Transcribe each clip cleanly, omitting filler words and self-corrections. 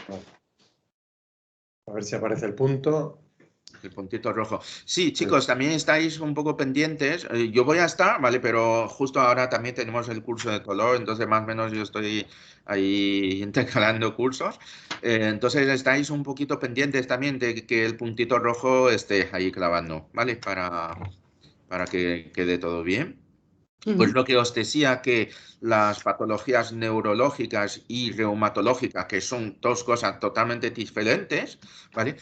Vale. A ver si aparece el punto. El puntito rojo. Sí, chicos, también estáis un poco pendientes. Yo voy a estar, ¿vale? Pero justo ahora también tenemos el curso de color, entonces más o menos yo estoy ahí intercalando cursos. Entonces estáis un poquito pendientes también de que el puntito rojo esté ahí clavando, ¿vale? Para que quede todo bien. Pues lo que os decía que las patologías neurológicas y reumatológicas, que son dos cosas totalmente diferentes, ¿vale?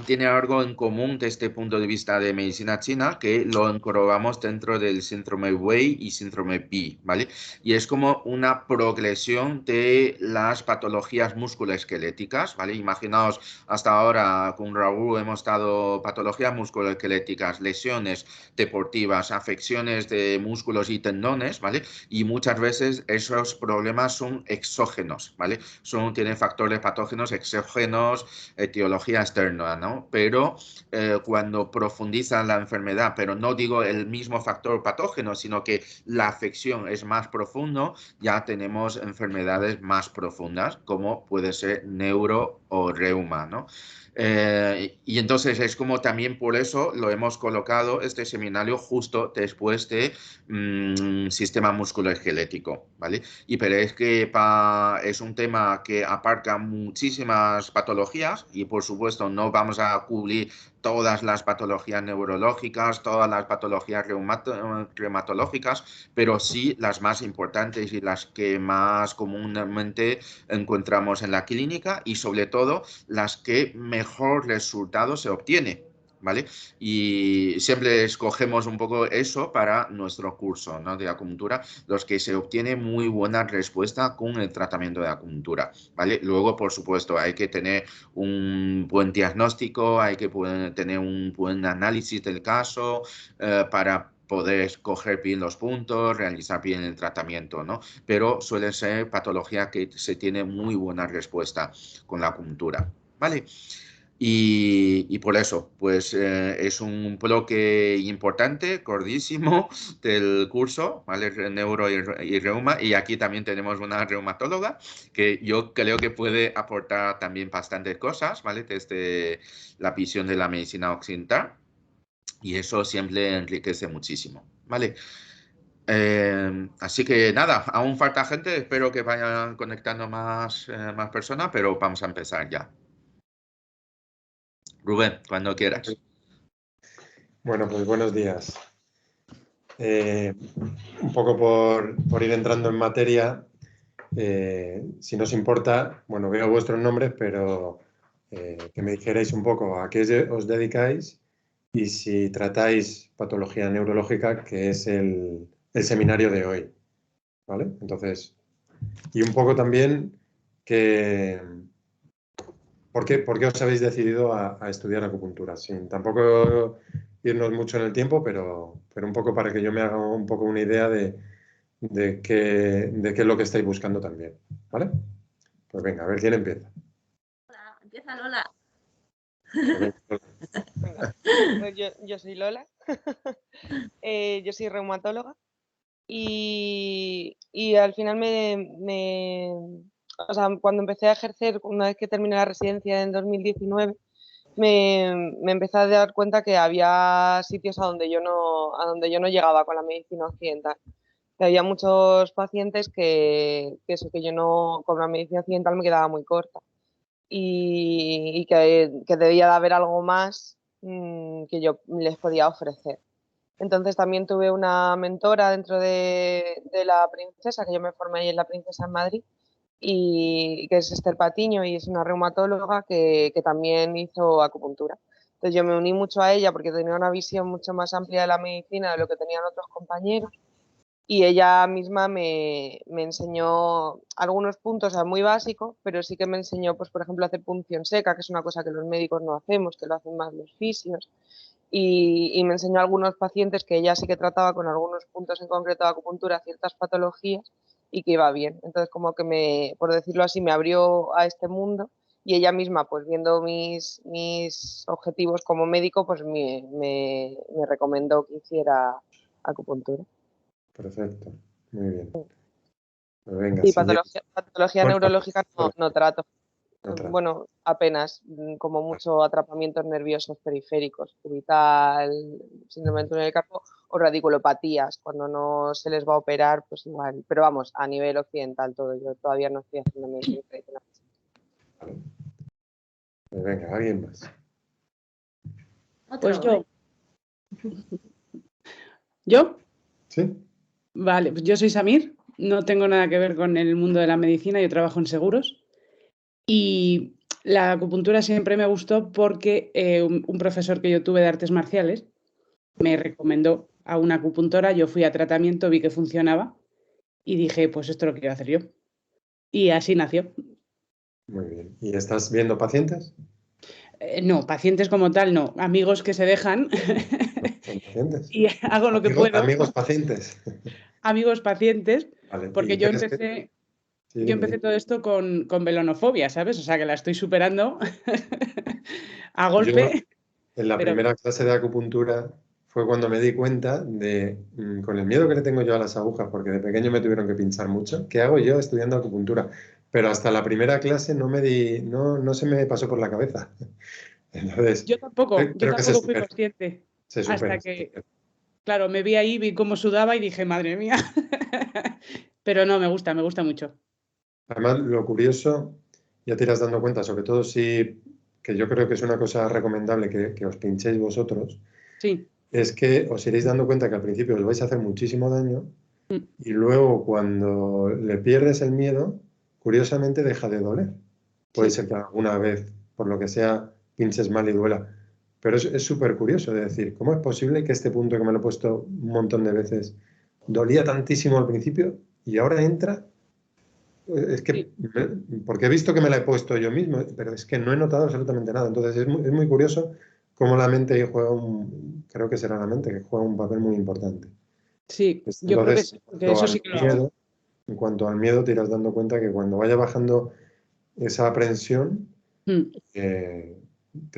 Tiene algo en común desde el punto de vista de medicina china, que lo englobamos dentro del síndrome Wei y síndrome Bi, ¿vale? Y es como una progresión de las patologías musculoesqueléticas, ¿vale? Imaginaos, hasta ahora con Raúl hemos dado patologías musculoesqueléticas, lesiones deportivas, afecciones de músculos y tendones, ¿vale? Y muchas veces esos problemas son exógenos, ¿vale? Tienen factores patógenos exógenos, etiología externa, ¿no? Pero cuando profundizan la enfermedad, pero no digo el mismo factor patógeno, sino que la afección es más profundo, ya tenemos enfermedades más profundas, como puede ser neuro o reuma, ¿no? Y entonces es como también por eso lo hemos colocado este seminario justo después de sistema musculoesquelético, ¿vale? Y pero es que es un tema que abarca muchísimas patologías y por supuesto no vamos a cubrir todas las patologías neurológicas, todas las patologías reumatológicas, pero sí las más importantes y las que más comúnmente encontramos en la clínica y sobre todo las que mejor resultado se obtiene, ¿vale? Y siempre escogemos un poco eso para nuestro curso, ¿no? De acupuntura, los que se obtiene muy buena respuesta con el tratamiento de acupuntura, ¿vale? Luego, por supuesto, hay que tener un buen diagnóstico, hay que tener un buen análisis del caso para poder escoger bien los puntos, realizar bien el tratamiento, ¿no? Pero suele ser patología que se tiene muy buena respuesta con la acupuntura, ¿vale? Y por eso, pues es un bloque importante, gordísimo del curso, ¿vale? Neuro y reuma. Y aquí también tenemos una reumatóloga que yo creo que puede aportar también bastantes cosas, ¿vale? Desde la visión de la medicina occidental. Y eso siempre enriquece muchísimo, ¿vale? Así que nada, aún falta gente, espero que vayan conectando más personas, pero vamos a empezar ya. Rubén, cuando quieras. Bueno, pues buenos días. Un poco por ir entrando en materia, si nos importa, bueno, veo vuestros nombres, pero que me dijerais un poco a qué os dedicáis y si tratáis patología neurológica, que es el seminario de hoy, ¿vale? Entonces, y un poco también que, por qué os habéis decidido a estudiar acupuntura, sin tampoco irnos mucho en el tiempo, pero un poco para que yo me haga un poco una idea de qué es lo que estáis buscando también, ¿vale? Pues venga, a ver quién empieza. Hola, empieza Lola. Pues venga. Pues yo soy Lola, yo soy reumatóloga y al final o sea, cuando empecé a ejercer, una vez que terminé la residencia en 2019, me empecé a dar cuenta que había sitios a donde yo no llegaba con la medicina occidental. Que había muchos pacientes que yo no, con la medicina occidental me quedaba muy corta y que debía de haber algo más que yo les podía ofrecer. Entonces también tuve una mentora dentro de la Princesa, que yo me formé ahí en la Princesa en Madrid, y que es Esther Patiño y es una reumatóloga que también hizo acupuntura. Entonces yo me uní mucho a ella porque tenía una visión mucho más amplia de la medicina de lo que tenían otros compañeros y ella misma me enseñó algunos puntos, o sea, muy básicos, pero sí que me enseñó, pues, por ejemplo, a hacer punción seca, que es una cosa que los médicos no hacemos, que lo hacen más los fisios, y me enseñó a algunos pacientes que ella sí que trataba con algunos puntos en concreto de acupuntura ciertas patologías y que iba bien. Entonces, como que por decirlo así, me abrió a este mundo y ella misma, pues viendo mis objetivos como médico, pues me recomendó que hiciera acupuntura. perfecto, muy bien. Pues venga, Y siguiente. patología Bueno, neurológica no trato. Otra. Bueno, apenas, como mucho atrapamientos nerviosos periféricos, cubital, síndrome del túnel del carpo o radiculopatías, cuando no se les va a operar, pues igual. Pero vamos, a nivel occidental todo, yo todavía no estoy haciendo medicina tradicional. Vale. Pues venga, alguien más. Pues Otro, yo, ¿Sí? vale, pues yo soy Samir, no tengo nada que ver con el mundo de la medicina, yo trabajo en seguros y la acupuntura siempre me gustó porque un profesor que yo tuve de artes marciales me recomendó a una acupuntora, yo fui a tratamiento, vi que funcionaba y dije, pues esto lo quiero hacer yo. Y así nació. Muy bien. ¿Y estás viendo pacientes? No, pacientes como tal, no. Amigos que se dejan ¿Son pacientes? y hago lo que puedo. Amigos pacientes. Amigos pacientes, Vale. porque ¿Y yo crees que- empecé, Sí, yo dime, empecé dime. todo esto con velonofobia, ¿sabes? O sea que la estoy superando a Yo, golpe, en la pero primera clase de acupuntura fue cuando me di cuenta de, con el miedo que le tengo yo a las agujas, porque de pequeño me tuvieron que pinchar mucho, ¿qué hago yo estudiando acupuntura? Pero hasta la primera clase no se me pasó por la cabeza. Entonces, yo creo que tampoco fui consciente se hasta supera. que, claro, me vi ahí, vi cómo sudaba y dije, madre mía. Pero no, me gusta mucho. Además, lo curioso, ya te irás dando cuenta, sobre todo si, que yo creo que es una cosa recomendable que os pinchéis vosotros, Sí. es que os iréis dando cuenta que al principio os vais a hacer muchísimo daño Mm. y luego cuando le pierdes el miedo, curiosamente deja de doler. Puede Sí. ser que alguna vez, por lo que sea, pinches mal y duela. Pero es súper curioso de decir, ¿cómo es posible que este punto que me lo he puesto un montón de veces dolía tantísimo al principio y ahora entra? Es que, Sí. porque he visto que me la he puesto yo mismo, pero es que no he notado absolutamente nada. Entonces es muy curioso cómo la mente ahí juega creo que será la mente que juega un papel muy importante. Sí, yo creo que Entonces, sí, porque eso sí que lo hago. en cuanto al miedo, te irás dando cuenta que cuando vaya bajando esa aprensión, Mm. te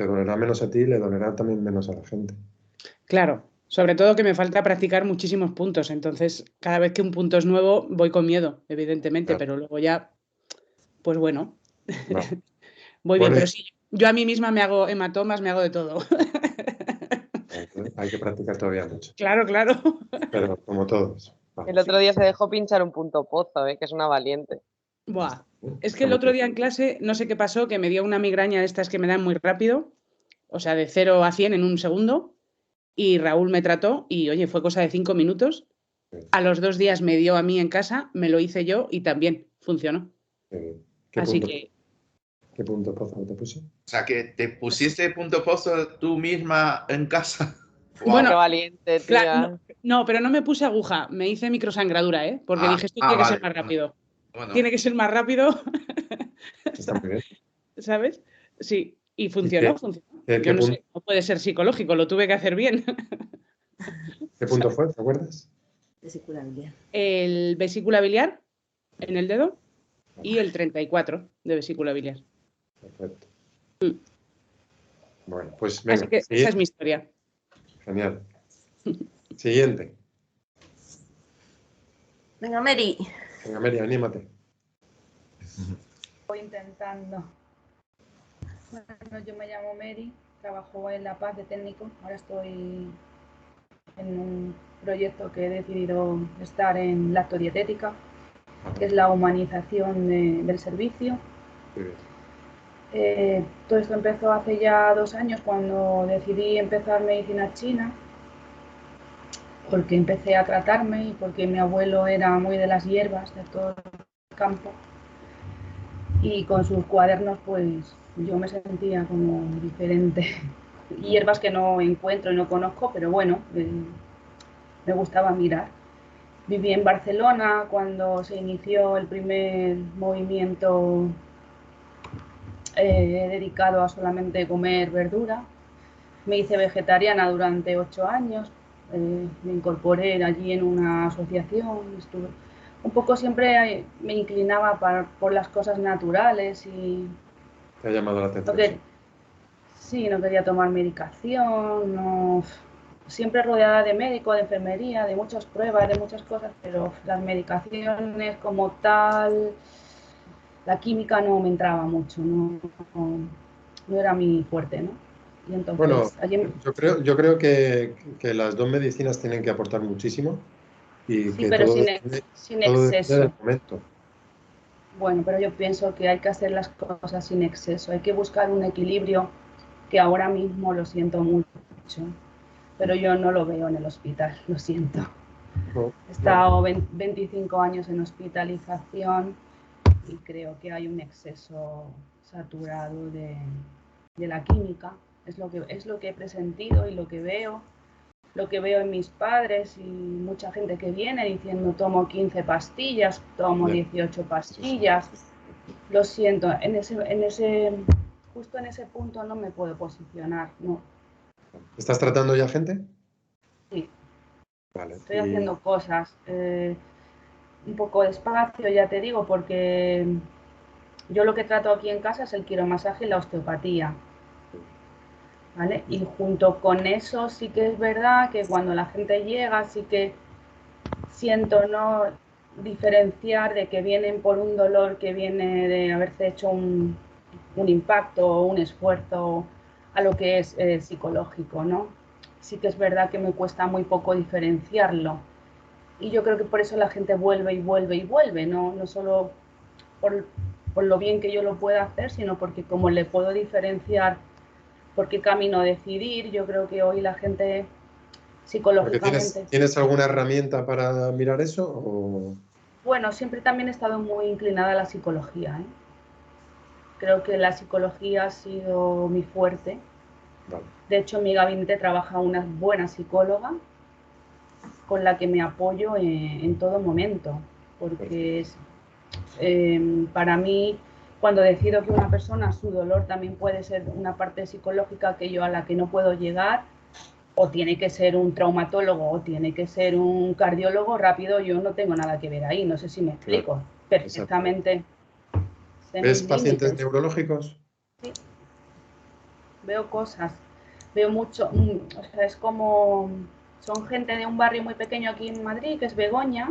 dolerá menos a ti y le dolerá también menos a la gente. Claro, sobre todo que me falta practicar muchísimos puntos, entonces cada vez que un punto es nuevo voy con miedo, evidentemente, Claro. pero luego ya, pues bueno, Vale. voy bien, Bueno, pero sí, yo a mí misma me hago hematomas, me hago de todo. hay que practicar todavía mucho, Claro, claro. pero como todos. Vale. El otro día se dejó pinchar un punto pozo, que es una valiente. Buah. Es Está que el muy otro bien. día en clase, no sé qué pasó, que me dio una migraña de estas que me dan muy rápido, o sea, de 0 a 100 en un segundo, y Raúl me trató y, oye, fue cosa de 5 minutos. A los 2 días me dio a mí en casa, me lo hice yo y también funcionó. ¿Qué Así punto, que, qué punto pozo te puse? O sea, que te pusiste punto pozo tú misma en casa. bueno, Qué valiente, tía. no, pero no me puse aguja, me hice microsangradura, ¿eh? Porque dije, esto tiene que ser Vale. más rápido. Bueno, Tiene que ser más rápido, Está muy bien. ¿sabes? Sí, y ¿Y funcionó. Yo no punto, sé, no puede ser psicológico, lo tuve que hacer bien. qué punto fue? ¿Te acuerdas? vesícula biliar. El vesícula biliar en el dedo y el 34 de vesícula biliar. Perfecto. Mm. Bueno, pues Así venga, que esa es mi historia. Genial. Siguiente. Venga, Mary. Venga, Mary, anímate. Voy intentando. Bueno, yo me llamo Mary, trabajo en La Paz de técnico. Ahora estoy en un proyecto que he decidido estar en lactodietética, que es la humanización del servicio. Muy bien. Todo esto empezó hace ya 2 años cuando decidí empezar medicina china, porque empecé a tratarme y porque mi abuelo era muy de las hierbas, de todo el campo. Y con sus cuadernos pues yo me sentía como diferente. Hierbas que no encuentro y no conozco, pero bueno, me gustaba mirar. Viví en Barcelona cuando se inició el primer movimiento dedicado a solamente comer verdura. Me hice vegetariana durante 8 años, me incorporé allí en una asociación, estuve un poco siempre me inclinaba por las cosas naturales y Te ha llamado la no, atención. sí, no quería tomar medicación, no, siempre rodeada de médico, de enfermería, de muchas pruebas, de muchas cosas, pero las medicaciones como tal la química no me entraba mucho, no era mi fuerte, ¿no? Y entonces, Bueno, yo creo que las dos medicinas tienen que aportar muchísimo y sí, que pero todo sin todo depende del exceso. momento. Bueno, pero yo pienso que hay que hacer las cosas sin exceso, hay que buscar un equilibrio que ahora mismo lo siento mucho, pero yo no lo veo en el hospital, lo siento. No, He estado 25 años en hospitalización y creo que hay un exceso saturado de la química. Es lo que he presentido y lo que veo en mis padres y mucha gente que viene diciendo tomo 15 pastillas, tomo 18 pastillas. Lo siento, justo en ese punto no me puedo posicionar, no. ¿Estás tratando ya gente? Sí, Vale. estoy haciendo cosas un poco despacio, ya te digo, porque yo lo que trato aquí en casa es el quiromasaje y la osteopatía. ¿Vale? Y junto con eso sí que es verdad que cuando la gente llega sí que siento no diferenciar de que vienen por un dolor que viene de haberse hecho un impacto o un esfuerzo a lo que es psicológico, ¿no? Sí que es verdad que me cuesta muy poco diferenciarlo. Y yo creo que por eso la gente vuelve y vuelve y vuelve, no solo por lo bien que yo lo pueda hacer, sino porque como le puedo diferenciar por qué camino decidir, yo creo que hoy la gente Porque psicológicamente... ¿tienes alguna herramienta para mirar eso? O... Bueno, siempre también he estado muy inclinada a la psicología, ¿eh? Creo que la psicología ha sido mi fuerte. Vale. De hecho, en mi gabinete trabaja una buena psicóloga con la que me apoyo en todo momento, porque es, para mí, cuando decido que una persona, su dolor también puede ser una parte psicológica que yo a la que no puedo llegar, o tiene que ser un traumatólogo o tiene que ser un cardiólogo, rápido yo no tengo nada que ver ahí, no sé si me explico. Claro, Perfectamente sé ¿ves mis pacientes límites. neurológicos? Sí, veo cosas, veo mucho, o sea, es como, son gente de un barrio muy pequeño aquí en Madrid, que es Begoña,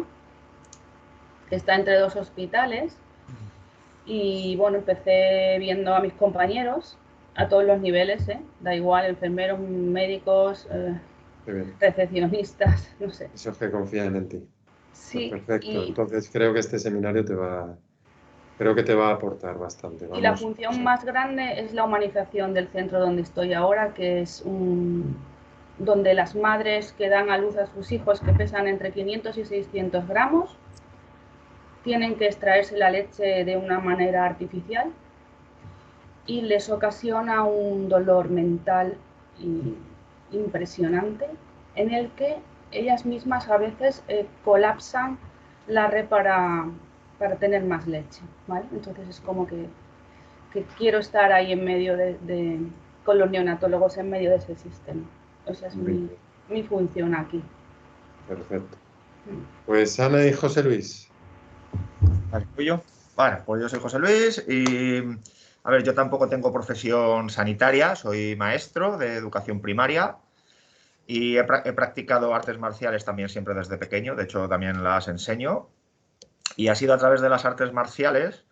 que está entre dos hospitales, y bueno, empecé viendo a mis compañeros a todos los niveles, da igual, enfermeros, médicos, recepcionistas, no sé. Esos que confían en ti. Pues Sí, perfecto. Entonces creo que este seminario creo que te va a aportar bastante. y la Vamos. función más grande es la humanización del centro donde estoy ahora, que es donde las madres que dan a luz a sus hijos que pesan entre 500 y 600 gramos tienen que extraerse la leche de una manera artificial y les ocasiona un dolor mental impresionante en el que ellas mismas a veces colapsan la red para tener más leche, ¿vale? Entonces es como que quiero estar ahí en medio con los neonatólogos en medio de ese sistema. Esa es mi función aquí. Perfecto. Pues Ana y José Luis. Vale, ¿fui yo? Vale, pues yo soy José Luis y, a ver, yo tampoco tengo profesión sanitaria, soy maestro de educación primaria y he practicado artes marciales también siempre desde pequeño, de hecho también las enseño, y ha sido a través de las artes marciales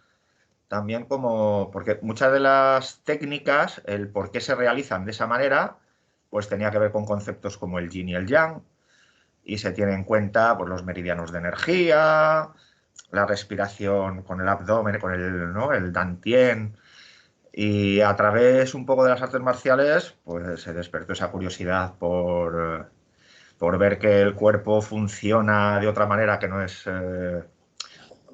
también porque muchas de las técnicas, el por qué se realizan de esa manera, pues tenía que ver con conceptos como el yin y el yang, y se tiene en cuenta pues, los meridianos de energía, la respiración con el abdomen, con el dantien, y a través un poco de las artes marciales pues se despertó esa curiosidad por ver que el cuerpo funciona de otra manera que no es...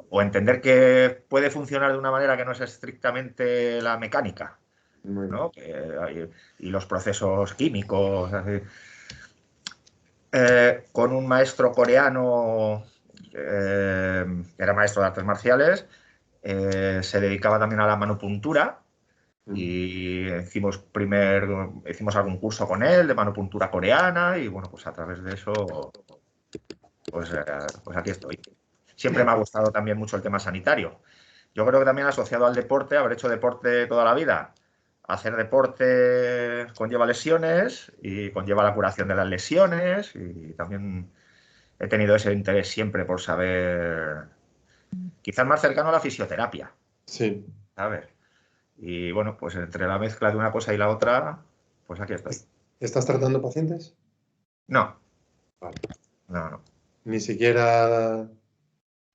o entender que puede funcionar de una manera que no es estrictamente la mecánica, ¿no? Y los procesos químicos. Con un maestro coreano, era maestro de artes marciales, se dedicaba también a la manopuntura y hicimos algún curso con él de manopuntura coreana y bueno, pues a través de eso, pues aquí estoy. Siempre me ha gustado también mucho el tema sanitario. Yo creo que también asociado al deporte, haber hecho deporte toda la vida, hacer deporte conlleva lesiones y conlleva la curación de las lesiones y también he tenido ese interés siempre por saber, quizás más cercano a la fisioterapia, Sí. A ver. Y bueno, pues entre la mezcla de una cosa y la otra, pues aquí estoy. ¿Estás tratando pacientes? No, Vale. no. Ni siquiera...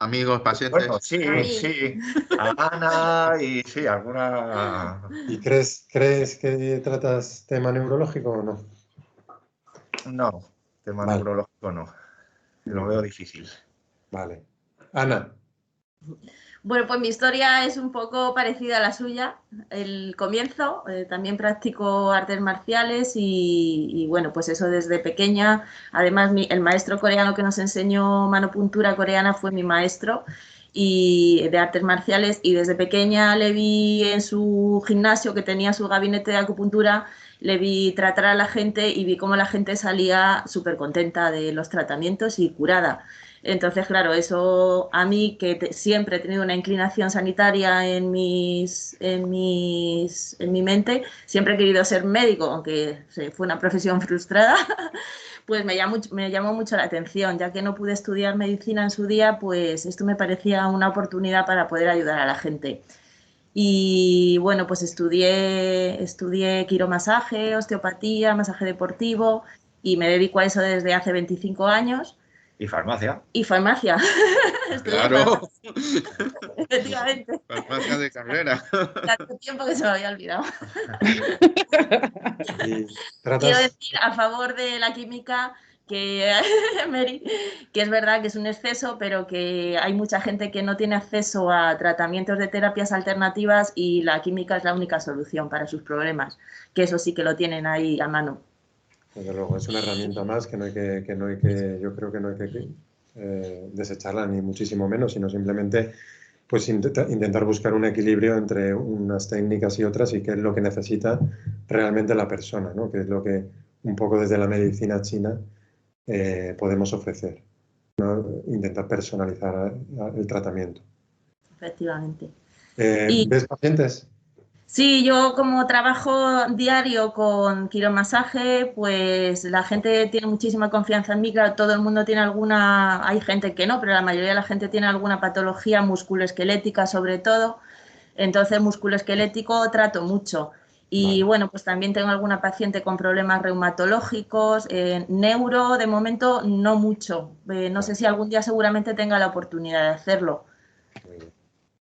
Amigos, pacientes. Bueno, sí, A mí. sí. A Ana y sí, alguna... ¿Y crees que tratas tema neurológico o no? No, tema Vale. neurológico no. Lo veo difícil. Vale. Ana, Bueno, pues mi historia es un poco parecida a la suya. El comienzo, también practico artes marciales y bueno, pues eso desde pequeña. Además, el maestro coreano que nos enseñó manopuntura coreana fue mi maestro y de artes marciales, y desde pequeña le vi en su gimnasio, que tenía su gabinete de acupuntura, le vi tratar a la gente y vi cómo la gente salía súper contenta de los tratamientos y curada. Entonces, claro, eso a mí, que siempre he tenido una inclinación sanitaria en mi mente, siempre he querido ser médico, aunque fue una profesión frustrada, pues me llamó mucho la atención. Ya que no pude estudiar medicina en su día, pues esto me parecía una oportunidad para poder ayudar a la gente. Y bueno, pues estudié quiromasaje, osteopatía, masaje deportivo, y me dedico a eso desde hace 25 años. ¿Y farmacia? Y farmacia. Estudié Claro. efectivamente. Farmacia de carrera. Hace tiempo que se me había olvidado. y Quiero tratas... decir a favor de la química que, Mary, que es verdad que es un exceso, pero que hay mucha gente que no tiene acceso a tratamientos de terapias alternativas y la química es la única solución para sus problemas, que eso sí que lo tienen ahí a mano. Desde luego, es una herramienta más que yo creo que no hay que desecharla, ni muchísimo menos, sino simplemente pues intentar buscar un equilibrio entre unas técnicas y otras, y qué es lo que necesita realmente la persona, ¿no? Que es lo que un poco desde la medicina china podemos ofrecer, ¿no? Intentar personalizar el tratamiento. Efectivamente. Y ¿Ves pacientes? sí, yo como trabajo diario con quiromasaje, pues la gente tiene muchísima confianza en mí. Claro, todo el mundo tiene alguna, hay gente que no, pero la mayoría de la gente tiene alguna patología musculoesquelética sobre todo. Entonces, musculoesquelético trato mucho. Y Vale. bueno, pues también tengo alguna paciente con problemas reumatológicos. Neuro, de momento, no mucho. No sé si algún día seguramente tenga la oportunidad de hacerlo. Muy bien.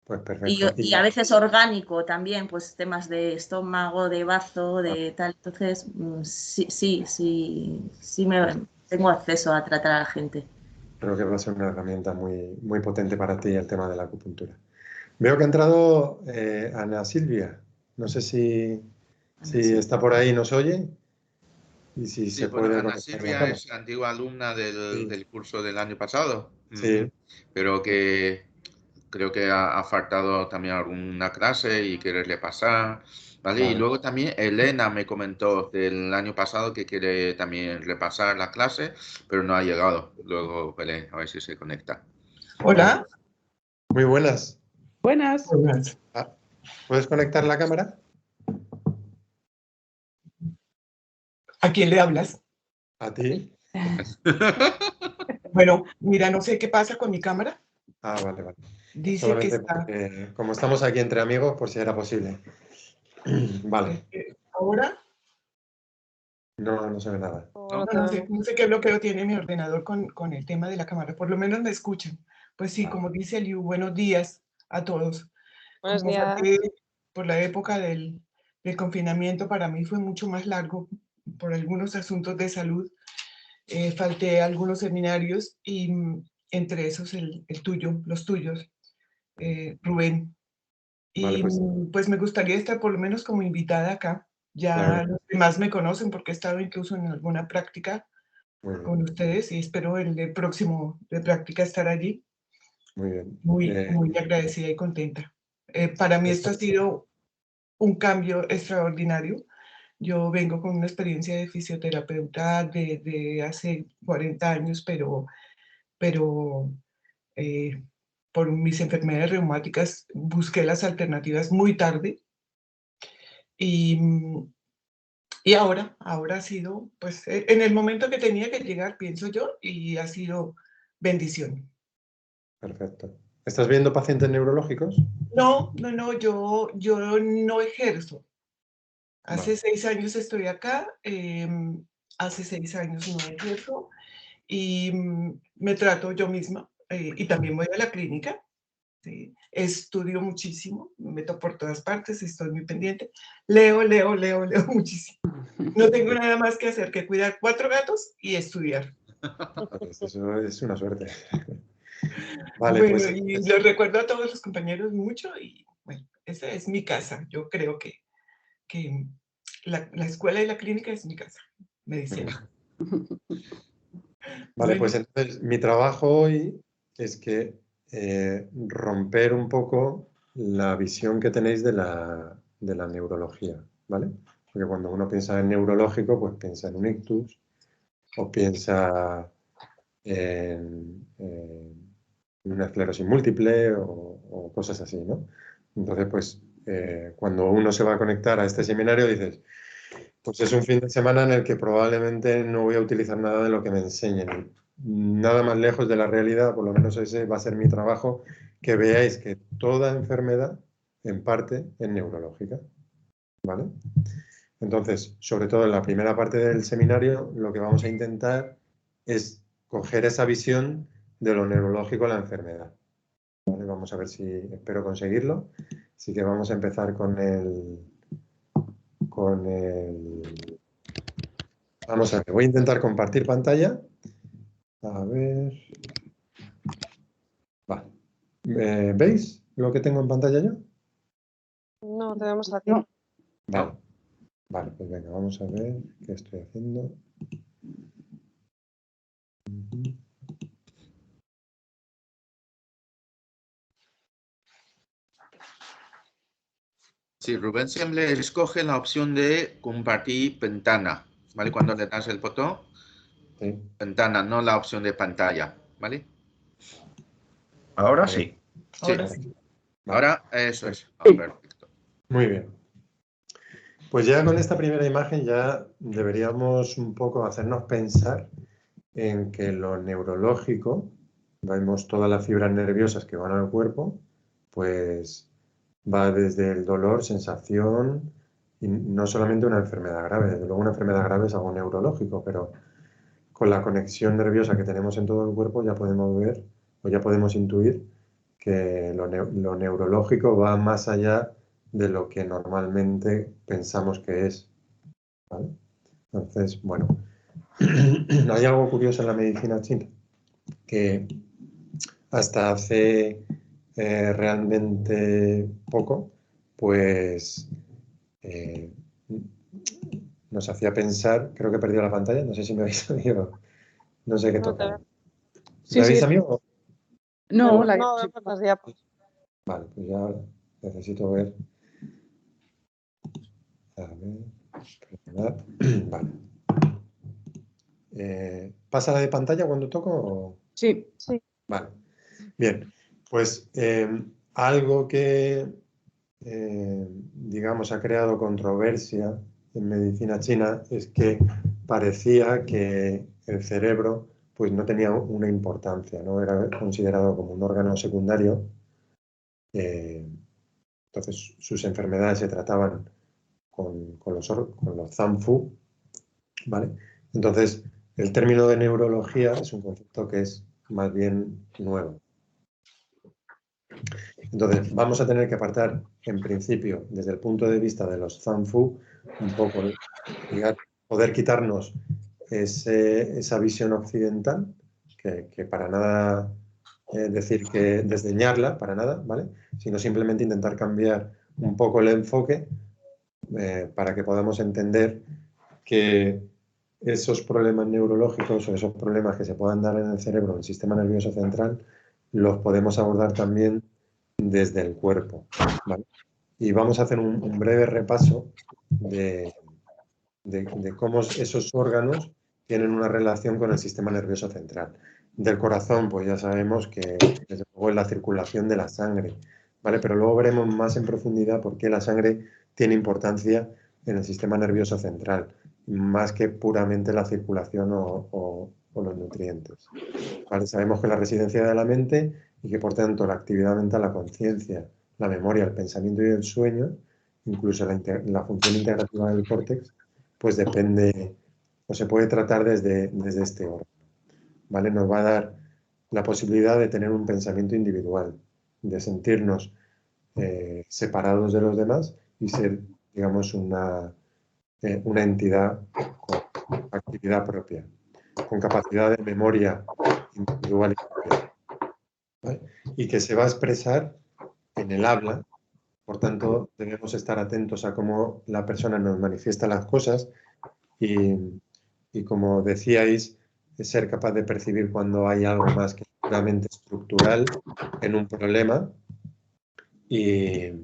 Pues perfecto. Y a veces orgánico también, pues temas de estómago, de bazo, de tal. Entonces, sí tengo acceso a tratar a la gente. Creo que va a ser una herramienta muy, muy potente para ti el tema de la acupuntura. Veo que ha entrado Ana Silvia. No sé si está por ahí y nos oye y si Sí, se bueno, puede Ana conectar la Silvia cámara. es antigua alumna Sí. del curso del año pasado, Sí. pero que creo que ha faltado también alguna clase y quererle pasar, ¿vale? Y Vale. luego también Elena me comentó del año pasado que quiere también repasar la clase, pero no ha llegado. Luego veré a ver si se conecta. Hola. Muy buenas. Buenas. Buenas. ¿Puedes conectar la cámara? ¿A quién le hablas? ¿A ti? Bueno, mira, no sé qué pasa con mi cámara. Ah, vale. Dice que Solamente está... porque, como estamos aquí entre amigos, por si era posible. Vale. ¿Ahora? No se ve nada. No sé qué bloqueo tiene mi ordenador con el tema de la cámara. Por lo menos me escuchan. Pues sí, como dice Liu, buenos días a todos. Buenos Como días. falté por la época del confinamiento, para mí fue mucho más largo por algunos asuntos de salud. Falté a algunos seminarios y entre esos el tuyo, los tuyos, Rubén. Vale, Y pues me gustaría estar por lo menos como invitada acá. Ya claro. los demás me conocen porque he estado incluso en alguna práctica Muy bien. con ustedes y espero el próximo de práctica estar allí. Muy bien. Muy agradecida y contenta. Para mí esto ha sido un cambio extraordinario. Yo vengo con una experiencia de fisioterapeuta de hace 40 años, pero por mis enfermedades reumáticas busqué las alternativas muy tarde y ahora ha sido, pues, en el momento que tenía que llegar, pienso yo, y ha sido bendición. Perfecto. ¿Estás viendo pacientes neurológicos? No, yo no ejerzo. Hace Vale. 6 años estoy acá, hace 6 años no ejerzo y me trato yo misma y también voy a la clínica. ¿Sí? Estudio muchísimo, me meto por todas partes, estoy muy pendiente. Leo muchísimo. No tengo nada más que hacer que cuidar 4 gatos y estudiar. Eso es una suerte. Vale, Bueno, pues y los recuerdo a todos los compañeros mucho y bueno, esa es mi casa. Yo creo que la escuela y la clínica es mi casa, medicina. vale, Bueno, pues entonces mi trabajo hoy es que romper un poco la visión que tenéis de la neurología, ¿vale? Porque cuando uno piensa en neurológico, pues piensa en un ictus o piensa en una esclerosis múltiple o cosas así, ¿no? Entonces, pues cuando uno se va a conectar a este seminario, dices, pues es un fin de semana en el que probablemente no voy a utilizar nada de lo que me enseñen. Nada más lejos de la realidad, por lo menos ese va a ser mi trabajo, que veáis que toda enfermedad, en parte, es neurológica, ¿vale? Entonces, sobre todo en la primera parte del seminario, lo que vamos a intentar es coger esa visión de lo neurológico a la enfermedad. ¿Vale? Vamos a ver si espero conseguirlo. Así que vamos a empezar con el... Vamos a ver, voy a intentar compartir pantalla. A ver... Vale. ¿Veis lo que tengo en pantalla yo? No, te vemos a ti. No. Vale. Vale, pues venga, vamos a ver qué estoy haciendo. Sí, Rubén siempre escoge la opción de compartir ventana, ¿vale? Cuando le das el botón, Sí. ventana, no la opción de pantalla, ¿vale? Ahora sí. Sí, ahora sí. Vale. ahora eso es. Ah, perfecto. Muy bien. Pues ya con esta primera imagen ya deberíamos un poco hacernos pensar en que lo neurológico, vemos todas las fibras nerviosas que van al cuerpo, pues va desde el dolor, sensación, y no solamente una enfermedad grave. Desde luego una enfermedad grave es algo neurológico, pero con la conexión nerviosa que tenemos en todo el cuerpo ya podemos ver o ya podemos intuir que lo neurológico va más allá de lo que normalmente pensamos que es, ¿vale? Entonces, bueno, hay algo curioso en la medicina china, que hasta hace realmente poco, pues nos hacía pensar, creo que he perdido la pantalla, no sé si me habéis oído, no sé qué No, tocar. Sí, ¿Me sí. veis a mí o? No, la no vemos las diapos. Vale, pues ya necesito ver. A ver, perdonad. Vale. ¿Pasa la de pantalla cuando toco? Sí. Sí. Vale. Bien, pues algo que, digamos, ha creado controversia en medicina china es que parecía que el cerebro pues no tenía una importancia, no era considerado como un órgano secundario. Entonces sus enfermedades se trataban con los Zanfu, ¿vale? Entonces, el término de neurología es un concepto que es más bien nuevo. Entonces, vamos a tener que apartar, en principio, desde el punto de vista de los Zanfu, un poco, poder quitarnos esa visión occidental, que para nada decir que desdeñarla, para nada, ¿vale? Sino simplemente intentar cambiar un poco el enfoque para que podamos entender que esos problemas neurológicos o esos problemas que se puedan dar en el cerebro, en el sistema nervioso central, los podemos abordar también desde el cuerpo, ¿vale? Y vamos a hacer un breve repaso de cómo esos órganos tienen una relación con el sistema nervioso central. Del corazón, pues ya sabemos que desde luego es la circulación de la sangre, ¿vale? Pero luego veremos más en profundidad por qué la sangre tiene importancia en el sistema nervioso central, más que puramente la circulación o o los nutrientes. ¿Vale? Sabemos que la residencia de la mente y que por tanto la actividad mental, la conciencia, la memoria, el pensamiento y el sueño, incluso la función integrativa del córtex, pues depende o se puede tratar desde este órgano. ¿Vale? Nos va a dar la posibilidad de tener un pensamiento individual, de sentirnos separados de los demás y ser, digamos, una entidad con actividad propia, con capacidad de memoria individual y propia, ¿vale? Y que se va a expresar en el habla. Por tanto, debemos estar atentos a cómo la persona nos manifiesta las cosas y como decíais, ser capaz de percibir cuando hay algo más que puramente estructural en un problema y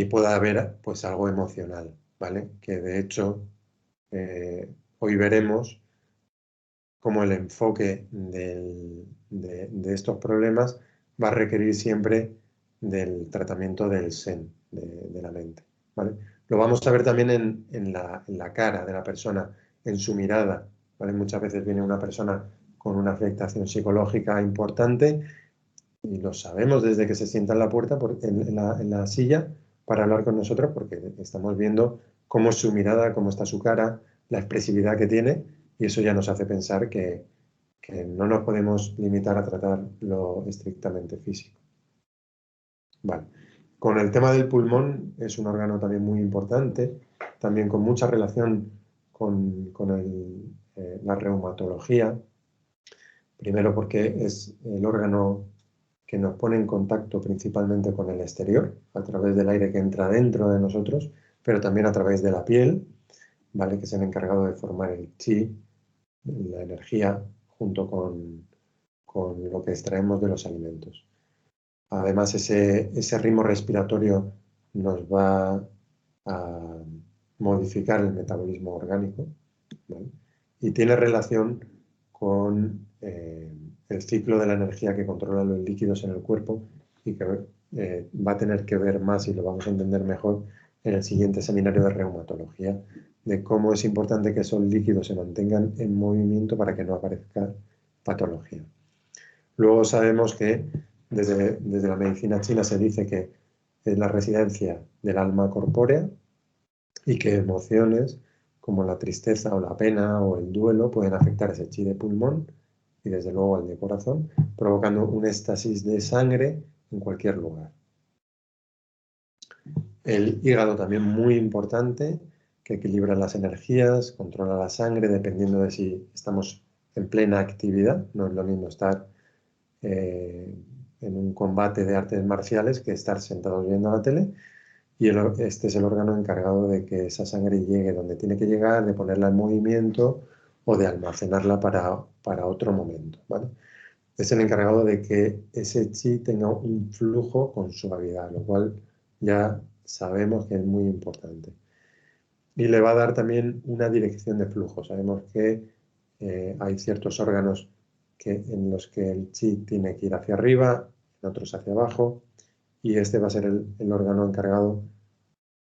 pueda haber pues algo emocional, ¿vale? Que de hecho hoy veremos cómo el enfoque de estos problemas va a requerir siempre del tratamiento del Zen, de la mente, ¿vale? Lo vamos a ver también en la cara de la persona, en su mirada, ¿vale? Muchas veces viene una persona con una afectación psicológica importante y lo sabemos desde que se sienta en la puerta, en la silla, para hablar con nosotros, porque estamos viendo cómo es su mirada, cómo está su cara, la expresividad que tiene, y eso ya nos hace pensar que no nos podemos limitar a tratar lo estrictamente físico. Vale. Con el tema del pulmón, es un órgano también muy importante, también con mucha relación con la reumatología. Primero porque es el órgano que nos pone en contacto principalmente con el exterior, a través del aire que entra dentro de nosotros, pero también a través de la piel, ¿vale? Que es el encargado de formar el chi, la energía, junto con lo que extraemos de los alimentos. Además, ese ritmo respiratorio nos va a modificar el metabolismo orgánico, ¿vale? Y tiene relación con el ciclo de la energía que controla los líquidos en el cuerpo y que va a tener que ver más, y lo vamos a entender mejor en el siguiente seminario de reumatología, de cómo es importante que esos líquidos se mantengan en movimiento para que no aparezca patología. Luego sabemos que desde la medicina china se dice que es la residencia del alma corpórea y que emociones como la tristeza o la pena o el duelo pueden afectar ese chi de pulmón y desde luego al de corazón, provocando un éxtasis de sangre en cualquier lugar. El hígado también muy importante, que equilibra las energías, controla la sangre dependiendo de si estamos en plena actividad. No es lo mismo estar en un combate de artes marciales que estar sentados viendo la tele, y este es el órgano encargado de que esa sangre llegue donde tiene que llegar, de ponerla en movimiento o de almacenarla para otro momento, ¿vale? Es el encargado de que ese chi tenga un flujo con suavidad, lo cual ya sabemos que es muy importante. Y le va a dar también una dirección de flujo. Sabemos que hay ciertos órganos en los que el chi tiene que ir hacia arriba, en otros hacia abajo, y este va a ser el órgano encargado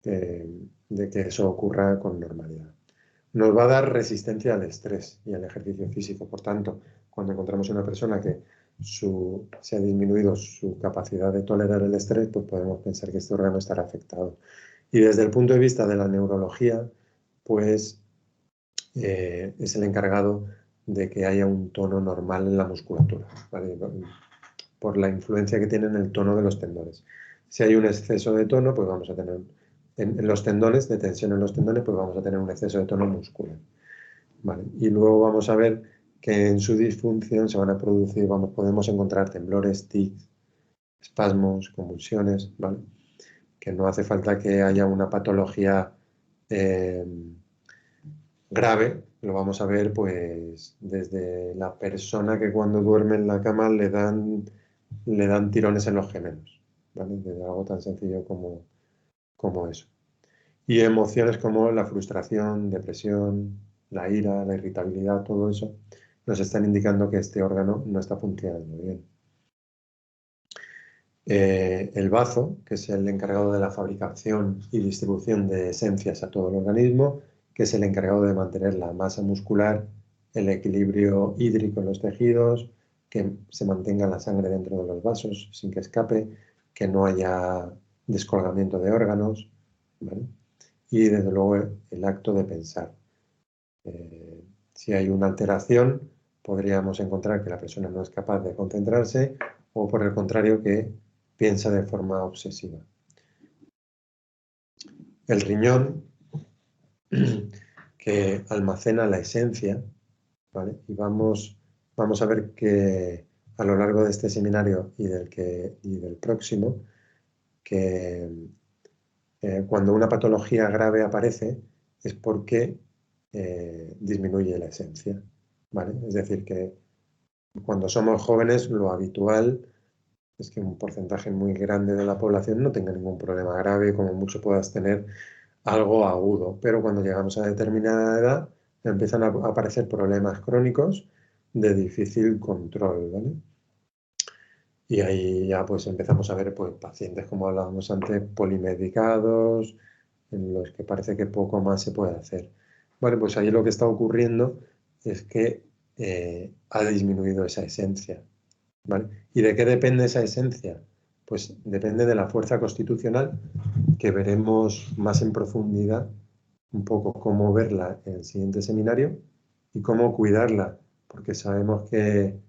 de que eso ocurra con normalidad. Nos va a dar resistencia al estrés y al ejercicio físico. Por tanto, cuando encontramos una persona que se ha disminuido su capacidad de tolerar el estrés, pues podemos pensar que este órgano estará afectado. Y desde el punto de vista de la neurología, pues es el encargado de que haya un tono normal en la musculatura, ¿vale? Por la influencia que tiene en el tono de los tendones. Si hay un exceso de tono, pues vamos a tener en los tendones, de tensión en los tendones, pues vamos a tener un exceso de tono muscular, ¿vale? Y luego vamos a ver que en su disfunción se van a producir, podemos encontrar temblores, tics, espasmos, convulsiones, ¿vale? Que no hace falta que haya una patología grave, lo vamos a ver pues desde la persona que cuando duerme en la cama le dan tirones en los gemelos, ¿vale? Desde algo tan sencillo como eso. Y emociones como la frustración, depresión, la ira, la irritabilidad, todo eso nos están indicando que este órgano no está funcionando bien. El bazo, que es el encargado de la fabricación y distribución de esencias a todo el organismo, que es el encargado de mantener la masa muscular el equilibrio hídrico en los tejidos, que se mantenga la sangre dentro de los vasos sin que escape, que no haya descolgamiento de órganos, ¿vale? Y desde luego el acto de pensar. Si hay una alteración, podríamos encontrar que la persona no es capaz de concentrarse o por el contrario que piensa de forma obsesiva. El riñón, que almacena la esencia, ¿vale? Y vamos a ver que a lo largo de este seminario y del próximo, que cuando una patología grave aparece es porque disminuye la esencia, ¿vale? Es decir, que cuando somos jóvenes lo habitual es que un porcentaje muy grande de la población no tenga ningún problema grave, como mucho puedas tener algo agudo, pero cuando llegamos a determinada edad empiezan a aparecer problemas crónicos de difícil control, ¿vale? Y ahí ya pues empezamos a ver pues, pacientes, como hablábamos antes, polimedicados, en los que parece que poco más se puede hacer. Bueno, pues ahí lo que está ocurriendo es que ha disminuido esa esencia, ¿vale? ¿Y de qué depende esa esencia? Pues depende de la fuerza constitucional, que veremos más en profundidad un poco cómo verla en el siguiente seminario y cómo cuidarla, porque sabemos que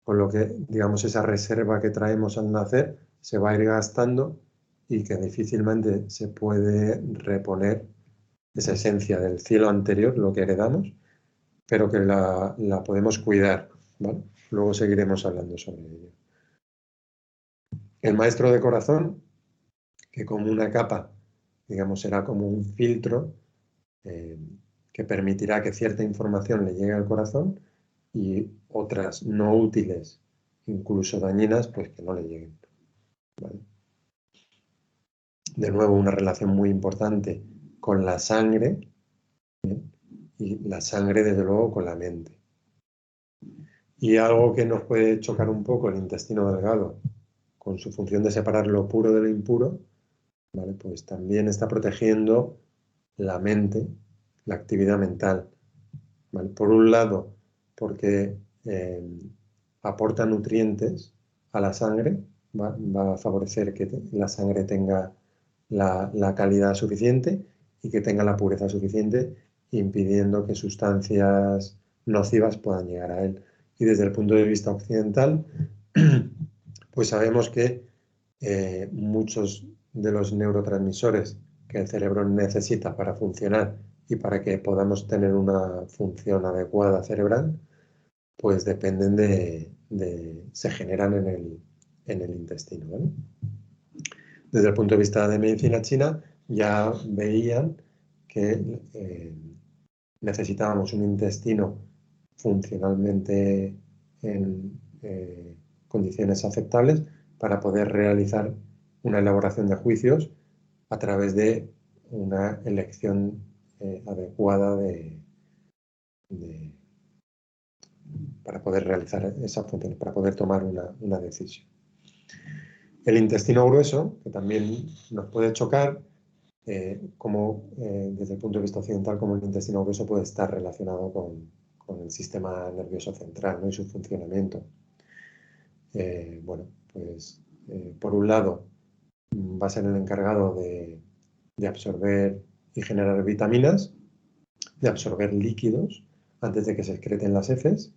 con lo que, digamos, esa reserva que traemos al nacer se va a ir gastando y que difícilmente se puede reponer esa esencia del cielo anterior, lo que heredamos, pero que la podemos cuidar, ¿vale? Luego seguiremos hablando sobre ello. El maestro de corazón, que como una capa, digamos, será como un filtro que permitirá que cierta información le llegue al corazón y otras no útiles, incluso dañinas, pues que no le lleguen, ¿vale? De nuevo, una relación muy importante con la sangre, ¿bien? Y la sangre, desde luego, con la mente. Y algo que nos puede chocar un poco el intestino delgado, con su función de separar lo puro de lo impuro, ¿vale? Pues también está protegiendo la mente, la actividad mental, ¿vale? Por un lado, porque aporta nutrientes a la sangre, va a favorecer que la sangre tenga la calidad suficiente y que tenga la pureza suficiente, impidiendo que sustancias nocivas puedan llegar a él. Y desde el punto de vista occidental, pues sabemos que muchos de los neurotransmisores que el cerebro necesita para funcionar y para que podamos tener una función adecuada cerebral, pues dependen se generan en el intestino, ¿vale? Desde el punto de vista de medicina china, ya veían que necesitábamos un intestino funcionalmente en condiciones aceptables para poder realizar una elaboración de juicios a través de una elección adecuada para poder realizar esa función, para poder tomar una decisión. El intestino grueso, que también nos puede chocar, desde el punto de vista occidental, como el intestino grueso puede estar relacionado con el sistema nervioso central, ¿no? Y su funcionamiento. Bueno, pues por un lado va a ser el encargado de absorber y generar vitaminas, de absorber líquidos antes de que se excreten las heces,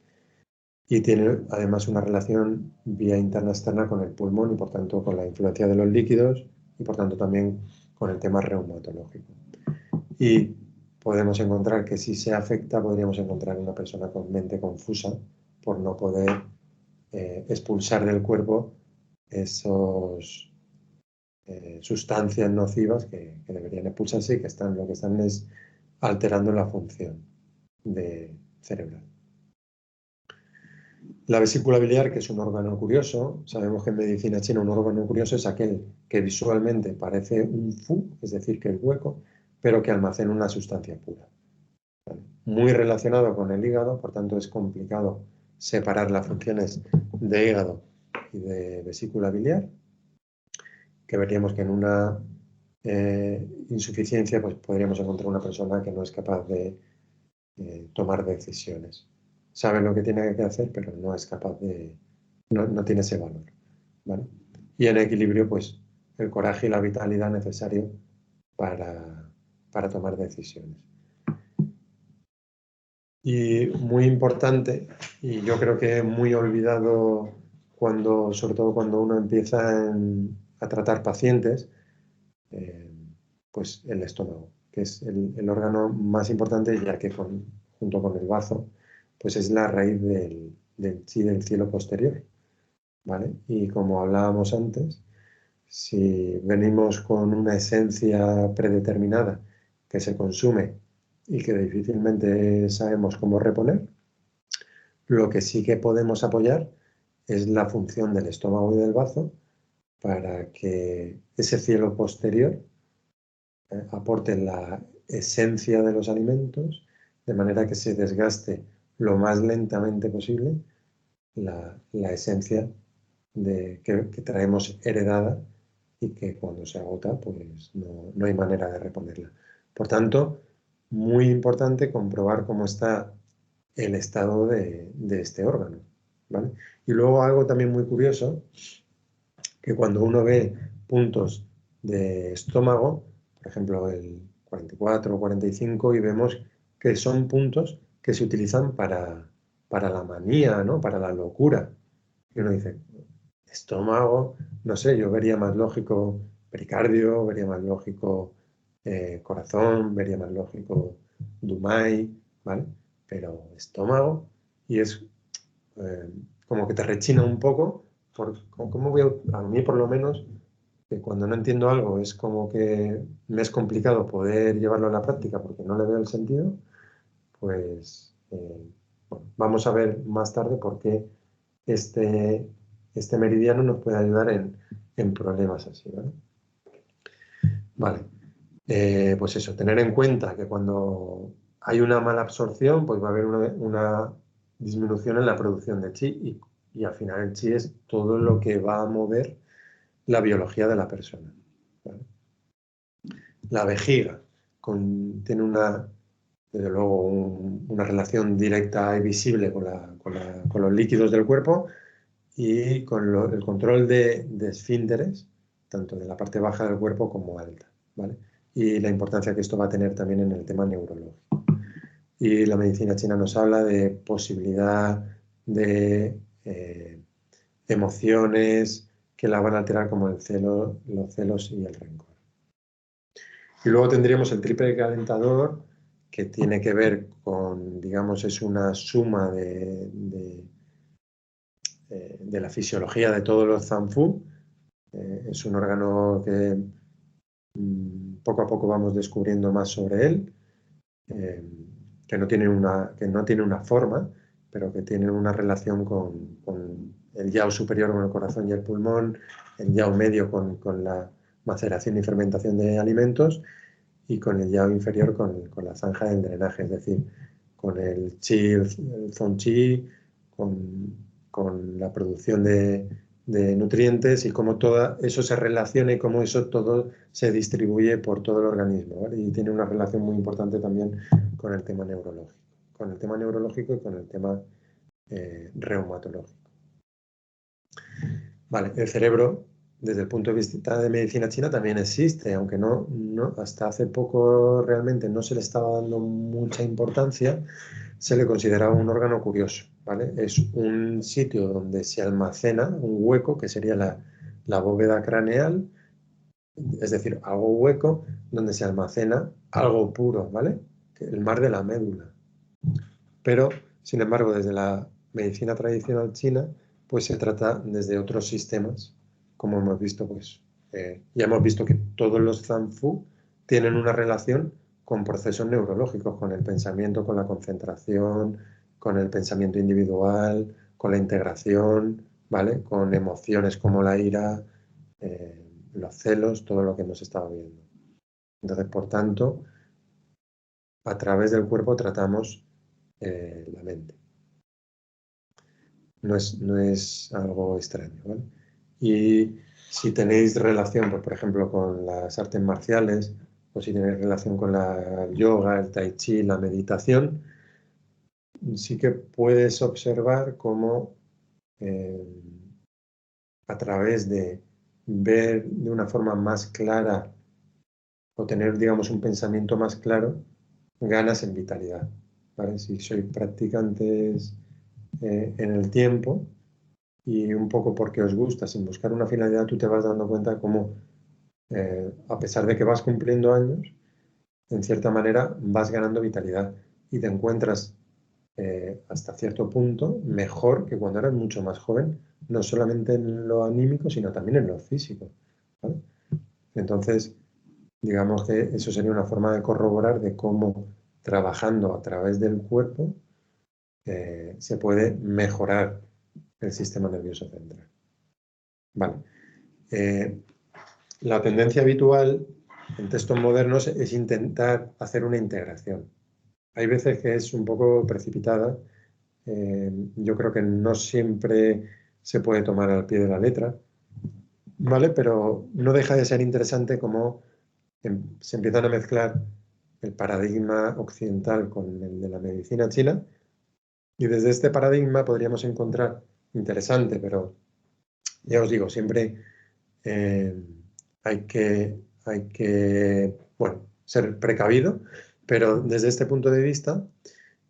y tiene además una relación vía interna-externa con el pulmón y por tanto con la influencia de los líquidos y por tanto también con el tema reumatológico. Y podemos encontrar que si se afecta, podríamos encontrar una persona con mente confusa por no poder expulsar del cuerpo esas sustancias nocivas que deberían expulsarse y que lo que están es alterando la función cerebral. La vesícula biliar, que es un órgano curioso, sabemos que en medicina china un órgano curioso es aquel que visualmente parece un fu, es decir, que es hueco, pero que almacena una sustancia pura. ¿Vale? Muy relacionado con el hígado, por tanto es complicado separar las funciones de hígado y de vesícula biliar, que veríamos que en una insuficiencia pues podríamos encontrar una persona que no es capaz de tomar decisiones. sabe lo que tiene que hacer, pero no es capaz de, no tiene ese valor, ¿vale? Y en equilibrio, pues, el coraje y la vitalidad necesario para tomar decisiones. Y muy importante, y yo creo que muy olvidado sobre todo cuando uno empieza a tratar pacientes, pues el estómago, que es el órgano más importante, ya que junto con el bazo, pues es la raíz del chi del cielo posterior, ¿vale? Y como hablábamos antes, si venimos con una esencia predeterminada que se consume y que difícilmente sabemos cómo reponer, lo que sí que podemos apoyar es la función del estómago y del bazo para que ese cielo posterior aporte la esencia de los alimentos de manera que se desgaste lo más lentamente posible la esencia que traemos heredada y que cuando se agota pues no hay manera de reponerla. Por tanto, muy importante comprobar cómo está el estado de este órgano, ¿vale? Y luego algo también muy curioso, que cuando uno ve puntos de estómago, por ejemplo el 44 o 45, y vemos que son puntos que se utilizan para la manía, ¿no? Para la locura. Y uno dice, estómago, no sé, yo vería más lógico pericardio, vería más lógico corazón, vería más lógico Dumai, ¿vale? Pero estómago, y es como que te rechina un poco, ¿cómo a mí por lo menos, que cuando no entiendo algo es como que me es complicado poder llevarlo a la práctica porque no le veo el sentido, pues bueno, vamos a ver más tarde por qué este meridiano nos puede ayudar en problemas así, ¿vale? Vale, pues eso, tener en cuenta que cuando hay una mala absorción, pues va a haber una disminución en la producción de chi y al final el chi es todo lo que va a mover la biología de la persona, ¿vale? La vejiga tiene desde luego una relación directa y visible con los líquidos del cuerpo y con el control de esfínteres, tanto de la parte baja del cuerpo como alta, ¿vale? Y la importancia que esto va a tener también en el tema neurológico. Y la medicina china nos habla de posibilidad de emociones que la van a alterar como los celos y el rencor. Y luego tendríamos el triple calentador, que tiene que ver con, digamos, es una suma de la fisiología de todos los Zanfu. Es un órgano que poco a poco vamos descubriendo más sobre él, que no tiene una forma, pero que tiene una relación con el yao superior con el corazón y el pulmón, el yao medio con la maceración y fermentación de alimentos y con el yao inferior con la zanja del drenaje, es decir, con el chi, el zong chi, con la producción de nutrientes y cómo todo eso se relaciona y cómo eso todo se distribuye por todo el organismo, ¿vale? Y tiene una relación muy importante también con el tema neurológico, y con el tema reumatológico. Vale, el cerebro, desde el punto de vista de medicina china, también existe, aunque no hasta hace poco realmente no se le estaba dando mucha importancia, se le consideraba un órgano curioso, ¿vale? Es un sitio donde se almacena un hueco, que sería la bóveda craneal, es decir, algo hueco donde se almacena algo puro, ¿vale? El mar de la médula. Pero, sin embargo, desde la medicina tradicional china, pues se trata desde otros sistemas, como hemos visto, pues ya hemos visto que todos los Zanfu tienen una relación con procesos neurológicos, con el pensamiento, con la concentración, con el pensamiento individual, con la integración, ¿vale? Con emociones como la ira, los celos, todo lo que hemos estado viendo. Entonces, por tanto, a través del cuerpo tratamos la mente. No es algo extraño, ¿vale? Y si tenéis relación, pues, por ejemplo, con las artes marciales, o si tenéis relación con la yoga, el tai chi, la meditación, sí que puedes observar cómo a través de ver de una forma más clara o tener, digamos, un pensamiento más claro, ganas en vitalidad, ¿vale? Si sois practicantes en el tiempo y un poco porque os gusta, sin buscar una finalidad, tú te vas dando cuenta cómo, a pesar de que vas cumpliendo años, en cierta manera vas ganando vitalidad y te encuentras hasta cierto punto mejor que cuando eras mucho más joven, no solamente en lo anímico, sino también en lo físico, ¿vale? Entonces, digamos que eso sería una forma de corroborar de cómo trabajando a través del cuerpo se puede mejorar el sistema nervioso central. Vale. La tendencia habitual en textos modernos es intentar hacer una integración. Hay veces que es un poco precipitada. Yo creo que no siempre se puede tomar al pie de la letra, ¿vale? Pero no deja de ser interesante cómo se empiezan a mezclar el paradigma occidental con el de la medicina china, y desde este paradigma podríamos encontrar interesante, pero ya os digo, siempre hay que bueno, ser precavido, pero desde este punto de vista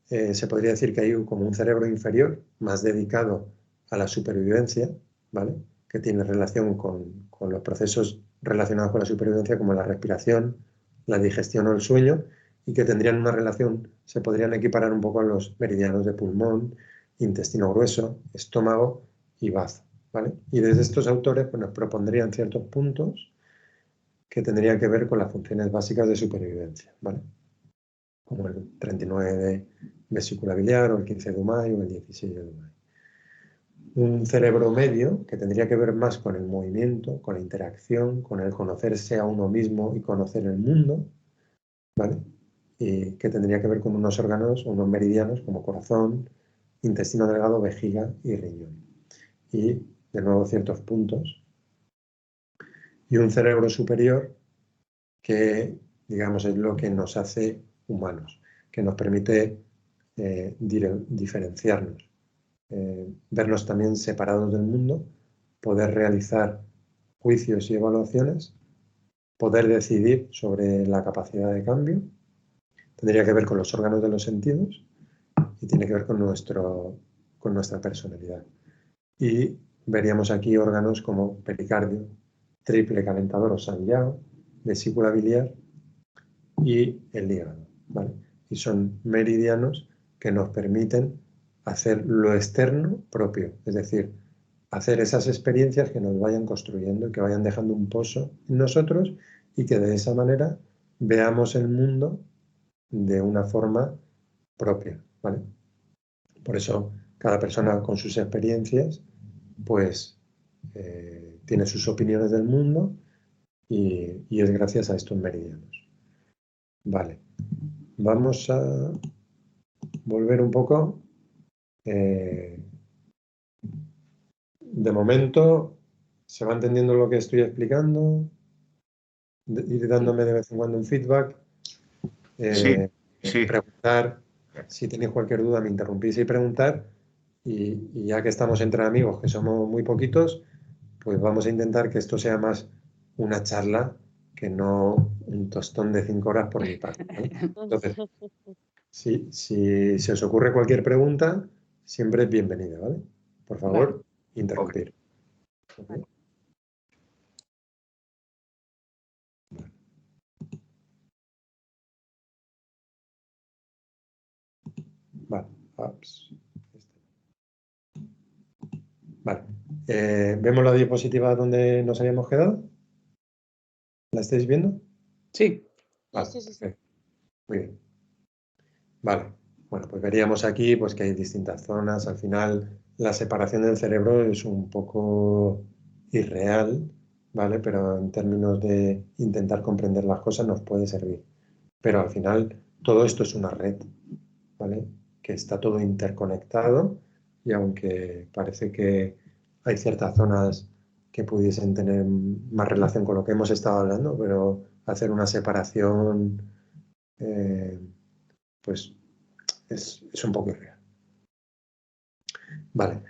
se podría decir que hay como un cerebro inferior más dedicado a la supervivencia, ¿vale? Que tiene relación con los procesos relacionados con la supervivencia, como la respiración, la digestión o el sueño, y que tendrían una relación, se podrían equiparar un poco a los meridianos de pulmón, intestino grueso, estómago y bazo, ¿vale? Y desde estos autores pues, nos propondrían ciertos puntos que tendrían que ver con las funciones básicas de supervivencia, ¿vale? Como el 39 de vesícula biliar, o el 15 de Umay, o el 16 de Umay. Un cerebro medio que tendría que ver más con el movimiento, con la interacción, con el conocerse a uno mismo y conocer el mundo, ¿vale? Y que tendría que ver con unos órganos, unos meridianos como corazón, intestino delgado, vejiga y riñón. Y, de nuevo, ciertos puntos. Y un cerebro superior que, digamos, es lo que nos hace humanos, que nos permite diferenciarnos, vernos también separados del mundo, poder realizar juicios y evaluaciones, poder decidir sobre la capacidad de cambio. Tendría que ver con los órganos de los sentidos y tiene que ver con nuestra personalidad. Y veríamos aquí órganos como pericardio, triple calentador o Sanjiao, vesícula biliar y el hígado, ¿vale? Y son meridianos que nos permiten hacer lo externo propio, es decir, hacer esas experiencias que nos vayan construyendo y que vayan dejando un pozo en nosotros y que de esa manera veamos el mundo de una forma propia, ¿vale? Por eso cada persona con sus experiencias pues tiene sus opiniones del mundo y es gracias a estos meridianos. Vale, vamos a volver un poco. De momento, ¿se va entendiendo lo que estoy explicando? Ir dándome de vez en cuando un feedback. Sí. Preguntar, si tenéis cualquier duda, me interrumpís y preguntar. Y ya que estamos entre amigos, que somos muy poquitos, pues vamos a intentar que esto sea más una charla que no un tostón de 5 horas por mi parte, ¿vale? Entonces, si se os ocurre cualquier pregunta, siempre es bienvenida, ¿vale? Por favor, interrumpir. ¿Okay? Vale. Vale. ¿Vemos la diapositiva donde nos habíamos quedado? ¿La estáis viendo? Sí. Vale, sí. Muy bien. Vale. Bueno, pues veríamos aquí pues, que hay distintas zonas. Al final, la separación del cerebro es un poco irreal, ¿vale? Pero en términos de intentar comprender las cosas nos puede servir. Pero al final, todo esto es una red, ¿vale? Que está todo interconectado y aunque parece que hay ciertas zonas que pudiesen tener más relación con lo que hemos estado hablando, pero hacer una separación pues es un poco irreal, Vale.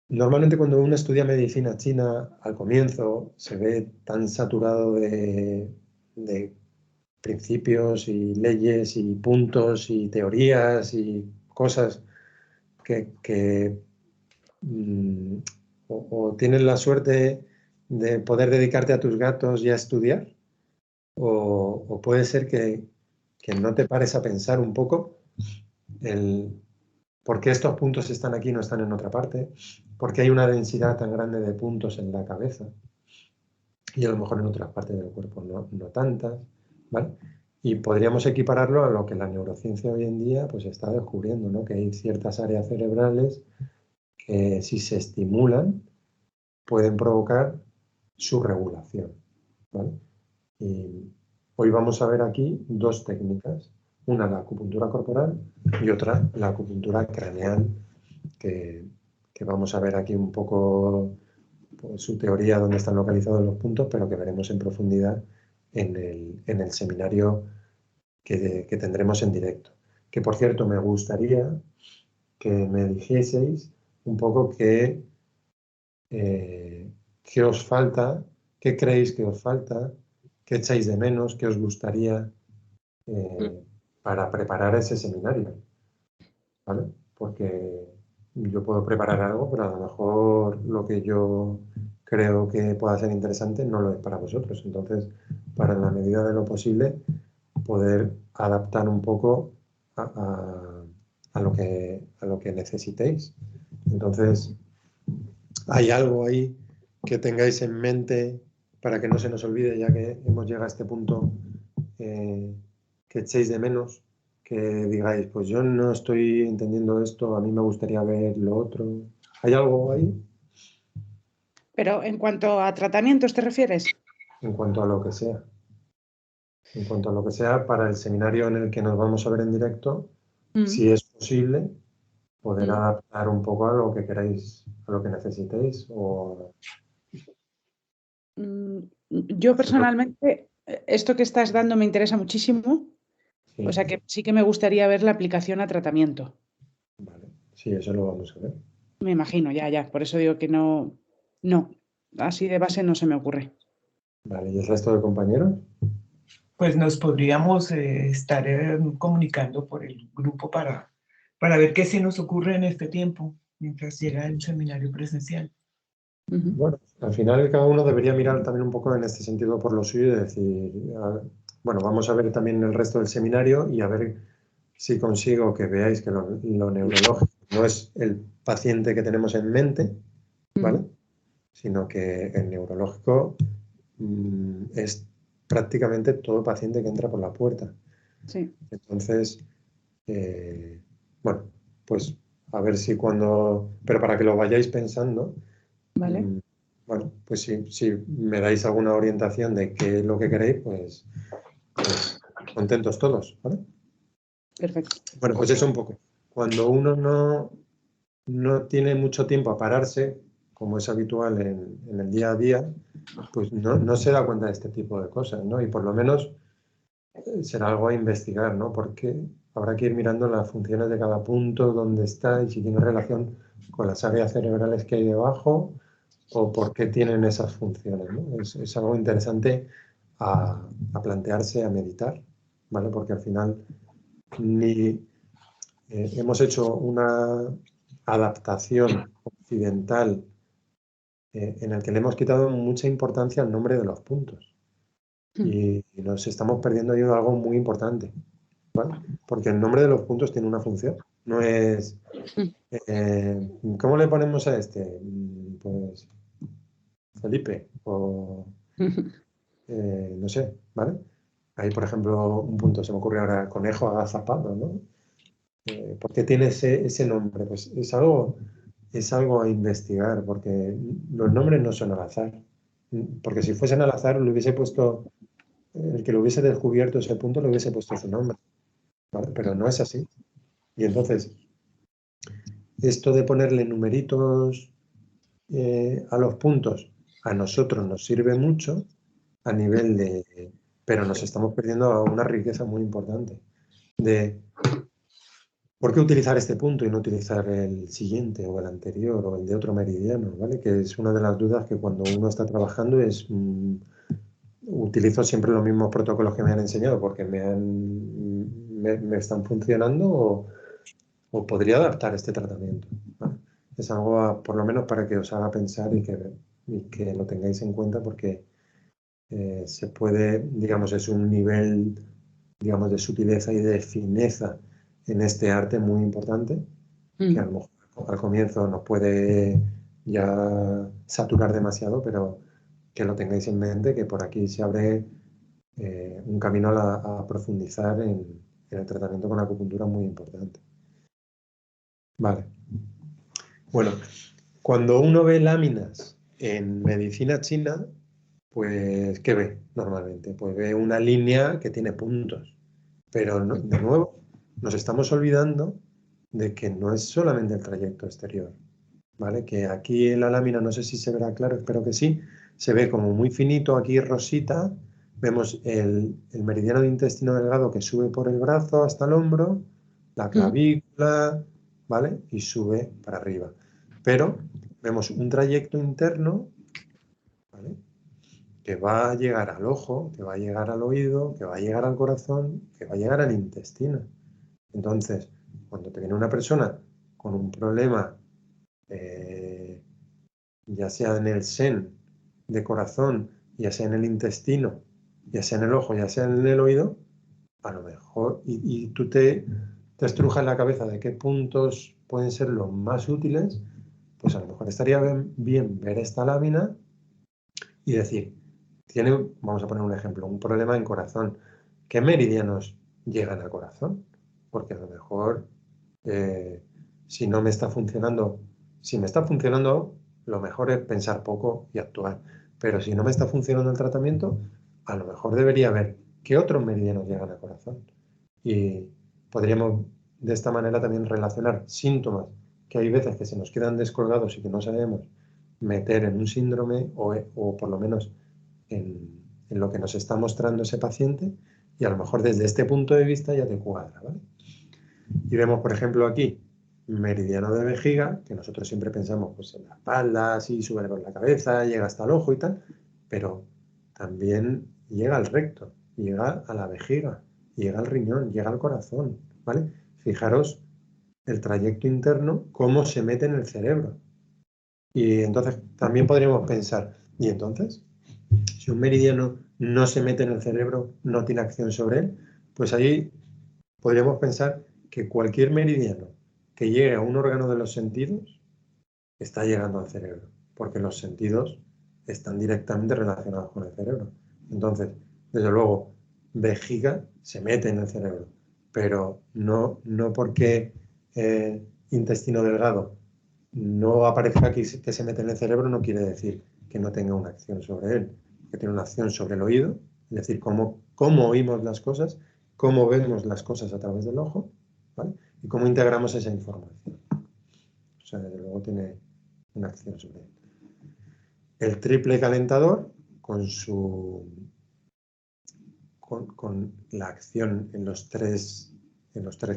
Normalmente cuando uno estudia medicina china, al comienzo se ve tan saturado de principios y leyes y puntos y teorías y cosas que o tienes la suerte de poder dedicarte a tus gatos y a estudiar, o puede ser que no te pares a pensar un poco por qué estos puntos están aquí y no están en otra parte, por qué hay una densidad tan grande de puntos en la cabeza y a lo mejor en otras partes del cuerpo no tantas, ¿vale? Y podríamos equipararlo a lo que la neurociencia hoy en día pues está descubriendo, ¿no? Que hay ciertas áreas cerebrales que si se estimulan pueden provocar su regulación, ¿vale? Y hoy vamos a ver aquí dos técnicas, una la acupuntura corporal y otra la acupuntura craneal, que vamos a ver aquí un poco pues, su teoría, dónde están localizados los puntos, pero que veremos en profundidad en el seminario que tendremos en directo. Que por cierto, me gustaría que me dijeseis un poco qué os falta, qué creéis que os falta, qué echáis de menos, qué os gustaría para preparar ese seminario, ¿vale? Porque yo puedo preparar algo, pero a lo mejor lo que yo creo que pueda ser interesante no lo es para vosotros. Entonces, para en la medida de lo posible, poder adaptar un poco a lo que necesitéis. Entonces, ¿hay algo ahí que tengáis en mente para que no se nos olvide, ya que hemos llegado a este punto, que echéis de menos, que digáis, pues yo no estoy entendiendo esto, a mí me gustaría ver lo otro? ¿Hay algo ahí? Pero en cuanto a tratamientos, ¿te refieres? En cuanto a lo que sea. En cuanto a lo que sea, para el seminario en el que nos vamos a ver en directo, si es posible, poder adaptar un poco a lo que queráis, a lo que necesitéis. Yo personalmente, esto que estás dando me interesa muchísimo. Sí. O sea que sí que me gustaría ver la aplicación a tratamiento. Vale, sí, eso lo vamos a ver. Me imagino, ya. Por eso digo que no, así de base no se me ocurre. Vale, ¿y el resto de compañeros? Pues nos podríamos estar comunicando por el grupo para ver qué se nos ocurre en este tiempo, mientras llega el seminario presencial. Bueno, al final cada uno debería mirar también un poco en este sentido por lo suyo y decir, bueno, vamos a ver también el resto del seminario y a ver si consigo que veáis que lo neurológico no es el paciente que tenemos en mente, ¿vale? Sino que el neurológico es prácticamente todo paciente que entra por la puerta. Sí. Entonces, bueno, pues a ver si pero para que lo vayáis pensando, Vale. Bueno, pues si me dais alguna orientación de qué es lo que queréis, pues contentos todos, ¿vale? Perfecto. Bueno, pues eso un poco. Cuando uno no tiene mucho tiempo a pararse, como es habitual en el día a día, pues no se da cuenta de este tipo de cosas, ¿no? Y por lo menos será algo a investigar, ¿no? Porque habrá que ir mirando las funciones de cada punto, dónde está y si tiene relación con las áreas cerebrales que hay debajo o por qué tienen esas funciones, ¿no? Es algo interesante a plantearse, a meditar, ¿vale? Porque al final hemos hecho una adaptación occidental en el que le hemos quitado mucha importancia al nombre de los puntos. Y nos estamos perdiendo ahí algo muy importante, ¿vale? Porque el nombre de los puntos tiene una función. No es, ¿cómo le ponemos a este? Pues Felipe o no sé, ¿vale? Ahí, por ejemplo, un punto se me ocurre ahora, conejo agazapado, ¿no? ¿Por qué tiene ese nombre? Pues es algo a investigar, porque los nombres no son al azar. Porque si fuesen al azar, le hubiese puesto, el que lo hubiese descubierto ese punto le hubiese puesto su nombre, ¿vale? Pero no es así. Y entonces, esto de ponerle numeritos a los puntos, a nosotros nos sirve mucho a nivel pero nos estamos perdiendo una riqueza muy importante de ¿Por qué utilizar este punto y no utilizar el siguiente o el anterior o el de otro meridiano? ¿Vale? Que es una de las dudas que cuando uno está trabajando es... utilizo siempre los mismos protocolos que me han enseñado porque me están funcionando o podría adaptar este tratamiento, ¿vale? Es algo, por lo menos, para que os haga pensar y que lo tengáis en cuenta porque se puede, digamos, es un nivel, digamos, de sutileza y de fineza en este arte muy importante, que a lo mejor al comienzo nos puede ya saturar demasiado, pero que lo tengáis en mente, que por aquí se abre un camino a profundizar en el tratamiento con acupuntura muy importante. Vale. Bueno, cuando uno ve láminas en medicina china, pues, ¿qué ve normalmente? Pues ve una línea que tiene puntos. Pero, de nuevo, nos estamos olvidando de que no es solamente el trayecto exterior, ¿vale? Que aquí en la lámina, no sé si se verá claro, espero que sí, se ve como muy finito aquí rosita. Vemos el meridiano de intestino delgado que sube por el brazo hasta el hombro, la clavícula, ¿vale? Y sube para arriba. Pero vemos un trayecto interno, ¿vale? Que va a llegar al ojo, que va a llegar al oído, que va a llegar al corazón, que va a llegar al intestino. Entonces, cuando te viene una persona con un problema, ya sea en el sen de corazón, ya sea en el intestino, ya sea en el ojo, ya sea en el oído, a lo mejor, y tú te estrujas la cabeza de qué puntos pueden ser los más útiles, pues a lo mejor estaría bien ver esta lámina y decir, vamos a poner un ejemplo, un problema en corazón. ¿Qué meridianos llegan al corazón? Porque a lo mejor, si no me está funcionando, si me está funcionando, lo mejor es pensar poco y actuar. Pero si no me está funcionando el tratamiento, a lo mejor debería ver qué otros meridianos llegan al corazón. Y podríamos de esta manera también relacionar síntomas que hay veces que se nos quedan descolgados y que no sabemos meter en un síndrome o por lo menos en lo que nos está mostrando ese paciente y a lo mejor desde este punto de vista ya te cuadra, ¿vale? Y vemos, por ejemplo, aquí meridiano de vejiga, que nosotros siempre pensamos pues, en la espalda, así sube por la cabeza, llega hasta el ojo y tal, pero también llega al recto, llega a la vejiga, llega al riñón, llega al corazón, ¿vale? Fijaros el trayecto interno, cómo se mete en el cerebro. Y entonces también podríamos pensar, ¿y entonces? Si un meridiano no se mete en el cerebro, no tiene acción sobre él, pues ahí podríamos pensar que cualquier meridiano que llegue a un órgano de los sentidos está llegando al cerebro, porque los sentidos están directamente relacionados con el cerebro. Entonces, desde luego, vejiga se mete en el cerebro, pero no porque intestino delgado no aparezca aquí que se mete en el cerebro, no quiere decir que no tenga una acción sobre él, que tiene una acción sobre el oído, es decir, cómo oímos las cosas, cómo vemos las cosas a través del ojo, ¿vale? Y cómo integramos esa información. O sea, desde luego tiene una acción sobre él. El triple calentador, con la acción en los tres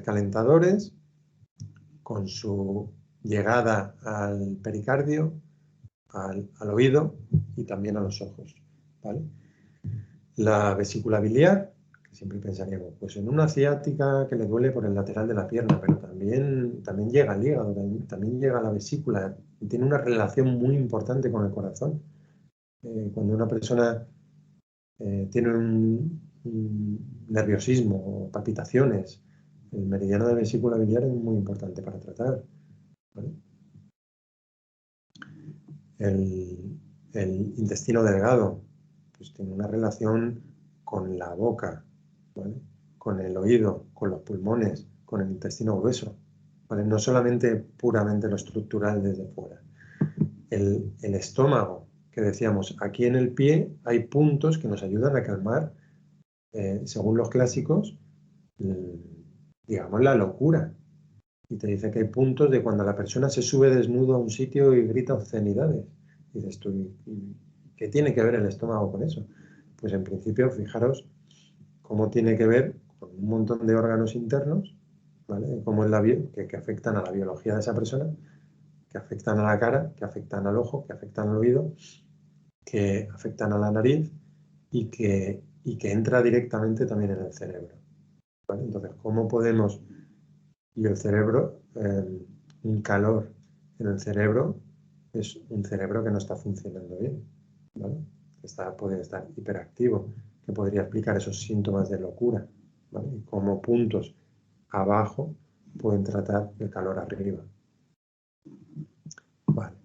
calentadores, con su llegada al pericardio, al oído y también a los ojos, ¿vale? La vesícula biliar, que siempre pensaríamos, pues en una ciática que le duele por el lateral de la pierna, pero también llega al hígado, también llega a la vesícula, y tiene una relación muy importante con el corazón. Cuando una persona tiene un nerviosismo o palpitaciones, el meridiano de vesícula biliar es muy importante para tratar, ¿vale? El intestino delgado, pues tiene una relación con la boca, ¿vale? Con el oído, con los pulmones, con el intestino grueso, ¿vale? No solamente puramente lo estructural desde fuera. El estómago, que decíamos, aquí en el pie hay puntos que nos ayudan a calmar, según los clásicos, digamos la locura. Y te dice que hay puntos de cuando la persona se sube desnudo a un sitio y grita obscenidades. Y dices tú, ¿qué tiene que ver el estómago con eso? Pues en principio, fijaros cómo tiene que ver con un montón de órganos internos ¿vale? Cómo es que afectan a la biología de esa persona, que afectan a la cara, que afectan al ojo, que afectan al oído, que afectan a la nariz y que entra directamente también en el cerebro, ¿vale? Entonces, ¿cómo podemos? Y el cerebro, un calor en el cerebro es un cerebro que no está funcionando bien, ¿vale? Puede estar hiperactivo, que podría explicar esos síntomas de locura, ¿vale? Y cómo puntos abajo pueden tratar el calor arriba. Vale.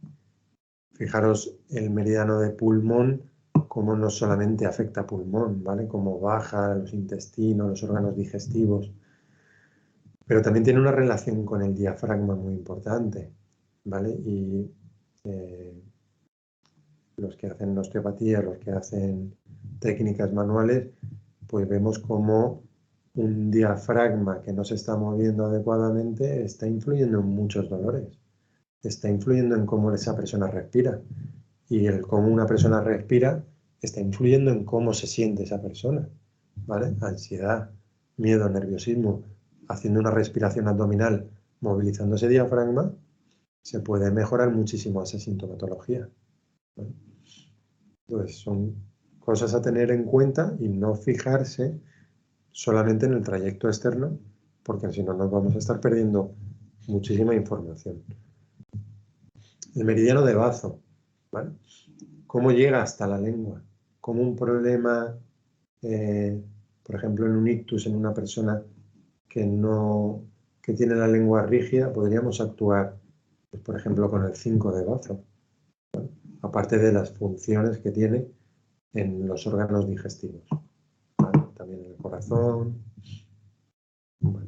Fijaros el meridiano de pulmón, cómo no solamente afecta pulmón, ¿vale? Cómo baja los intestinos, los órganos digestivos, pero también tiene una relación con el diafragma muy importante, ¿vale? Y los que hacen osteopatía, los que hacen técnicas manuales, pues vemos cómo un diafragma que no se está moviendo adecuadamente está influyendo en muchos dolores, está influyendo en cómo esa persona respira, y el cómo una persona respira está influyendo en cómo se siente esa persona, ¿vale? Ansiedad, miedo, nerviosismo. Haciendo una respiración abdominal, movilizando ese diafragma, se puede mejorar muchísimo esa sintomatología, ¿vale? Entonces, son cosas a tener en cuenta y no fijarse solamente en el trayecto externo, porque si no nos vamos a estar perdiendo muchísima información. El meridiano de bazo, ¿vale? ¿Cómo llega hasta la lengua? ¿Cómo un problema, por ejemplo, en un ictus, en una persona que tiene la lengua rígida, podríamos actuar, pues, por ejemplo, con el 5 de bazo, ¿vale? Aparte de las funciones que tiene en los órganos digestivos, ¿vale? También en el corazón. Bueno,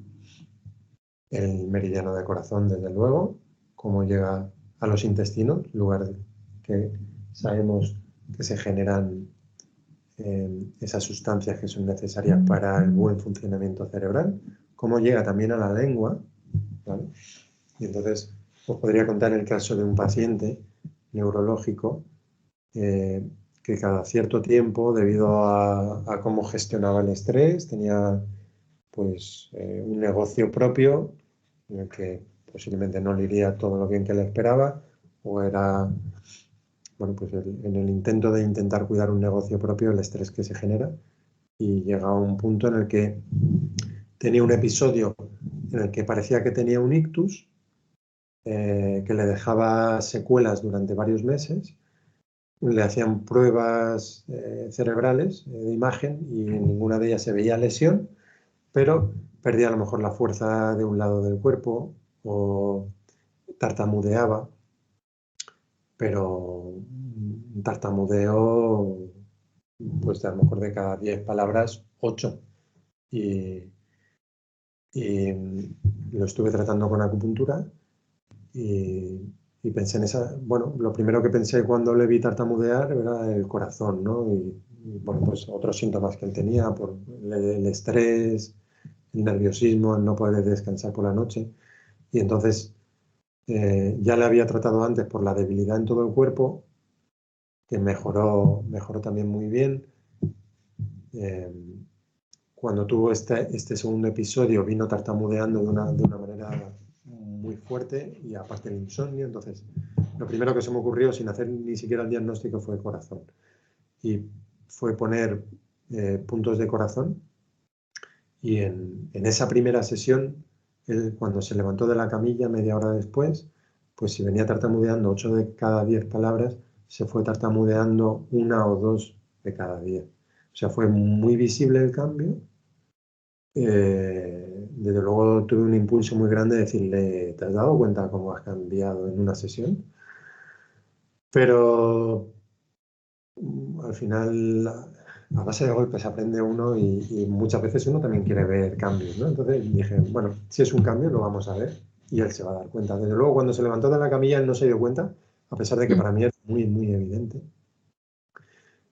el meridiano de corazón, desde luego, cómo llega a los intestinos, lugar que sabemos que se generan esas sustancias que son necesarias para el buen funcionamiento cerebral, cómo llega también a la lengua, ¿vale? Y entonces os podría contar el caso de un paciente neurológico que cada cierto tiempo, debido a cómo gestionaba el estrés, tenía pues un negocio propio en el que posiblemente no le iría todo lo bien que le esperaba, o era, bueno, pues en el intento de intentar cuidar un negocio propio, el estrés que se genera, y llega a un punto en el que tenía un episodio en el que parecía que tenía un ictus, que le dejaba secuelas durante varios meses. Le hacían pruebas cerebrales de imagen y en ninguna de ellas se veía lesión, pero perdía a lo mejor la fuerza de un lado del cuerpo o tartamudeaba, pero un tartamudeo, pues a lo mejor de cada 10 palabras, 8. Y lo estuve tratando con acupuntura y pensé en esa, bueno, lo primero que pensé cuando le vi tartamudear era el corazón, ¿no? Y bueno, pues otros síntomas que él tenía, por el estrés, el nerviosismo, el no poder descansar por la noche. Y entonces ya le había tratado antes por la debilidad en todo el cuerpo, que mejoró también muy bien. Cuando tuvo este segundo episodio vino tartamudeando de una manera muy fuerte, y aparte el insomnio. Entonces lo primero que se me ocurrió, sin hacer ni siquiera el diagnóstico, fue corazón, y fue poner puntos de corazón. Y en esa primera sesión, él, cuando se levantó de la camilla media hora después, pues si venía tartamudeando 8 de cada 10 palabras, se fue tartamudeando 1 o 2 de cada 10. O sea, fue muy visible el cambio. Desde luego tuve un impulso muy grande de decirle, ¿te has dado cuenta cómo has cambiado en una sesión? Pero al final, a base de golpes aprende uno, y muchas veces uno también quiere ver cambios, ¿no? Entonces dije, bueno, si es un cambio lo vamos a ver y él se va a dar cuenta. Desde luego, cuando se levantó de la camilla él no se dio cuenta, a pesar de que para mí era muy, muy evidente.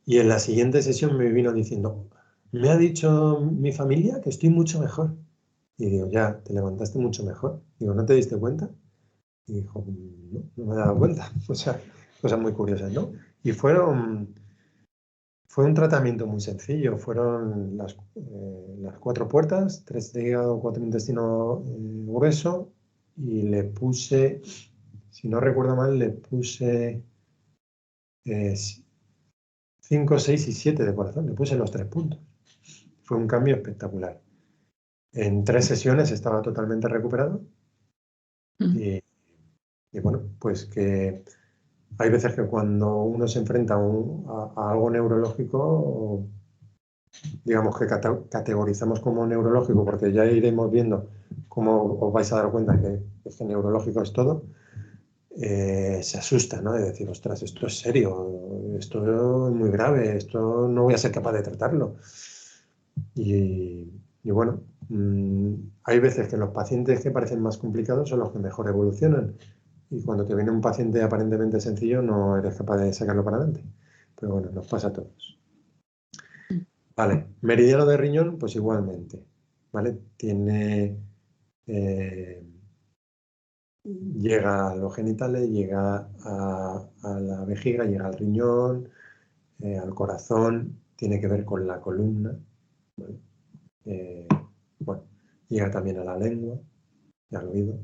Y en la siguiente sesión me vino diciendo, me ha dicho mi familia que estoy mucho mejor. Y digo, ya, te levantaste mucho mejor. Digo, ¿no te diste cuenta? Y dijo, no me he dado cuenta. O sea, cosas muy curiosas, ¿no? Y fue Fue un tratamiento muy sencillo. Fueron las 4 puertas, 3 de hígado, 4 de intestino grueso, y le puse, si no recuerdo mal, le puse 5, 6 y 7 de corazón. Le puse los 3 puntos. Fue un cambio espectacular. En 3 sesiones estaba totalmente recuperado. Y bueno, pues que hay veces que cuando uno se enfrenta a algo neurológico, digamos que categorizamos como neurológico, porque ya iremos viendo cómo os vais a dar cuenta que este neurológico es todo, se asusta, ¿no? De decir, ostras, esto es serio, esto es muy grave, esto no voy a ser capaz de tratarlo. Y bueno, hay veces que los pacientes que parecen más complicados son los que mejor evolucionan. Y cuando te viene un paciente aparentemente sencillo, no eres capaz de sacarlo para adelante. Pero bueno, nos pasa a todos. Vale, meridiano de riñón, pues igualmente. ¿Vale? Llega a los genitales, llega a la vejiga, llega al riñón, al corazón, tiene que ver con la columna. ¿Vale? Bueno, llega también a la lengua y al oído.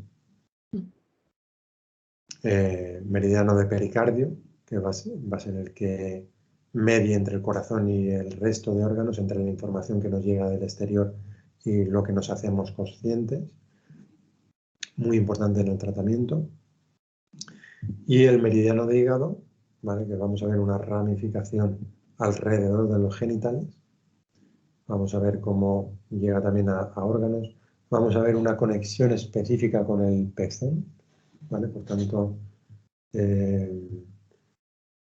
Meridiano de pericardio, que va a ser el que medie entre el corazón y el resto de órganos, entre la información que nos llega del exterior y lo que nos hacemos conscientes. Muy importante en el tratamiento. Y el meridiano de hígado, ¿vale? Que vamos a ver una ramificación alrededor de los genitales. Vamos a ver cómo llega también a órganos. Vamos a ver una conexión específica con el pezón, ¿vale? Por tanto,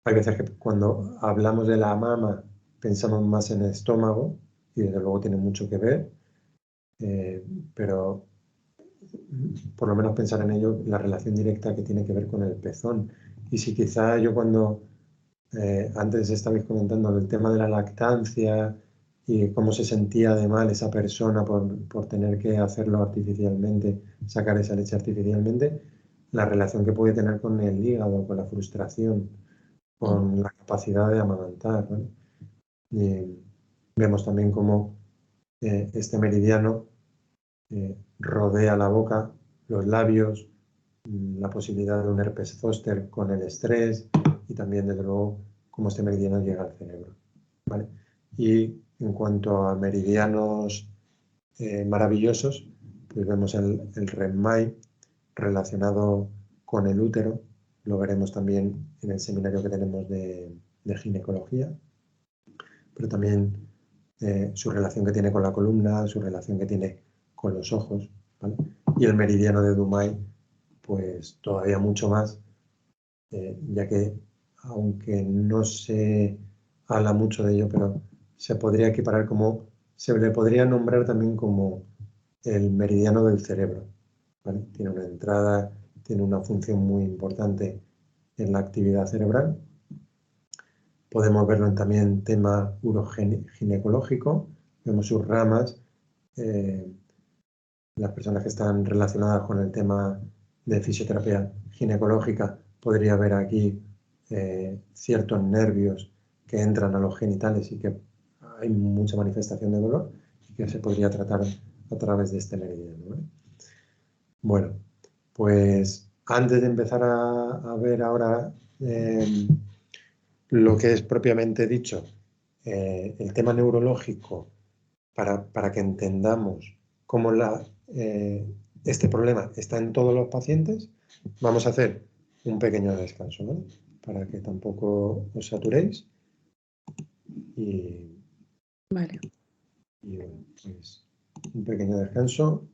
hay veces que cuando hablamos de la mama pensamos más en el estómago, y desde luego tiene mucho que ver, pero por lo menos pensar en ello, la relación directa que tiene que ver con el pezón. Y si quizá yo cuando antes estabais comentando el tema de la lactancia y cómo se sentía de mal esa persona por tener que hacerlo artificialmente, sacar esa leche artificialmente, la relación que puede tener con el hígado, con la frustración, con la capacidad de amamantar, ¿no? Y vemos también cómo este meridiano rodea la boca, los labios, la posibilidad de un herpes zóster con el estrés y también, desde luego, cómo este meridiano llega al cerebro, ¿vale? Y en cuanto a meridianos maravillosos, pues vemos el REM-MAI relacionado con el útero. Lo veremos también en el seminario que tenemos de ginecología, pero también su relación que tiene con la columna, su relación que tiene con los ojos, ¿vale? Y el meridiano de Dumai, pues todavía mucho más, ya que aunque no se habla mucho de ello, pero se podría equiparar como, se le podría nombrar también como el meridiano del cerebro, ¿vale? Tiene una entrada, tiene una función muy importante en la actividad cerebral. Podemos verlo también en tema uroginecológico, vemos sus ramas, las personas que están relacionadas con el tema de fisioterapia ginecológica, podría haber aquí ciertos nervios que entran a los genitales y que hay mucha manifestación de dolor y que se podría tratar a través de este meridiano, ¿vale? Bueno, pues antes de empezar a ver ahora lo que es propiamente dicho, el tema neurológico, para que entendamos cómo este problema está en todos los pacientes, vamos a hacer un pequeño descanso, ¿vale? Para que tampoco os saturéis. Vale. Y bueno, pues un pequeño descanso.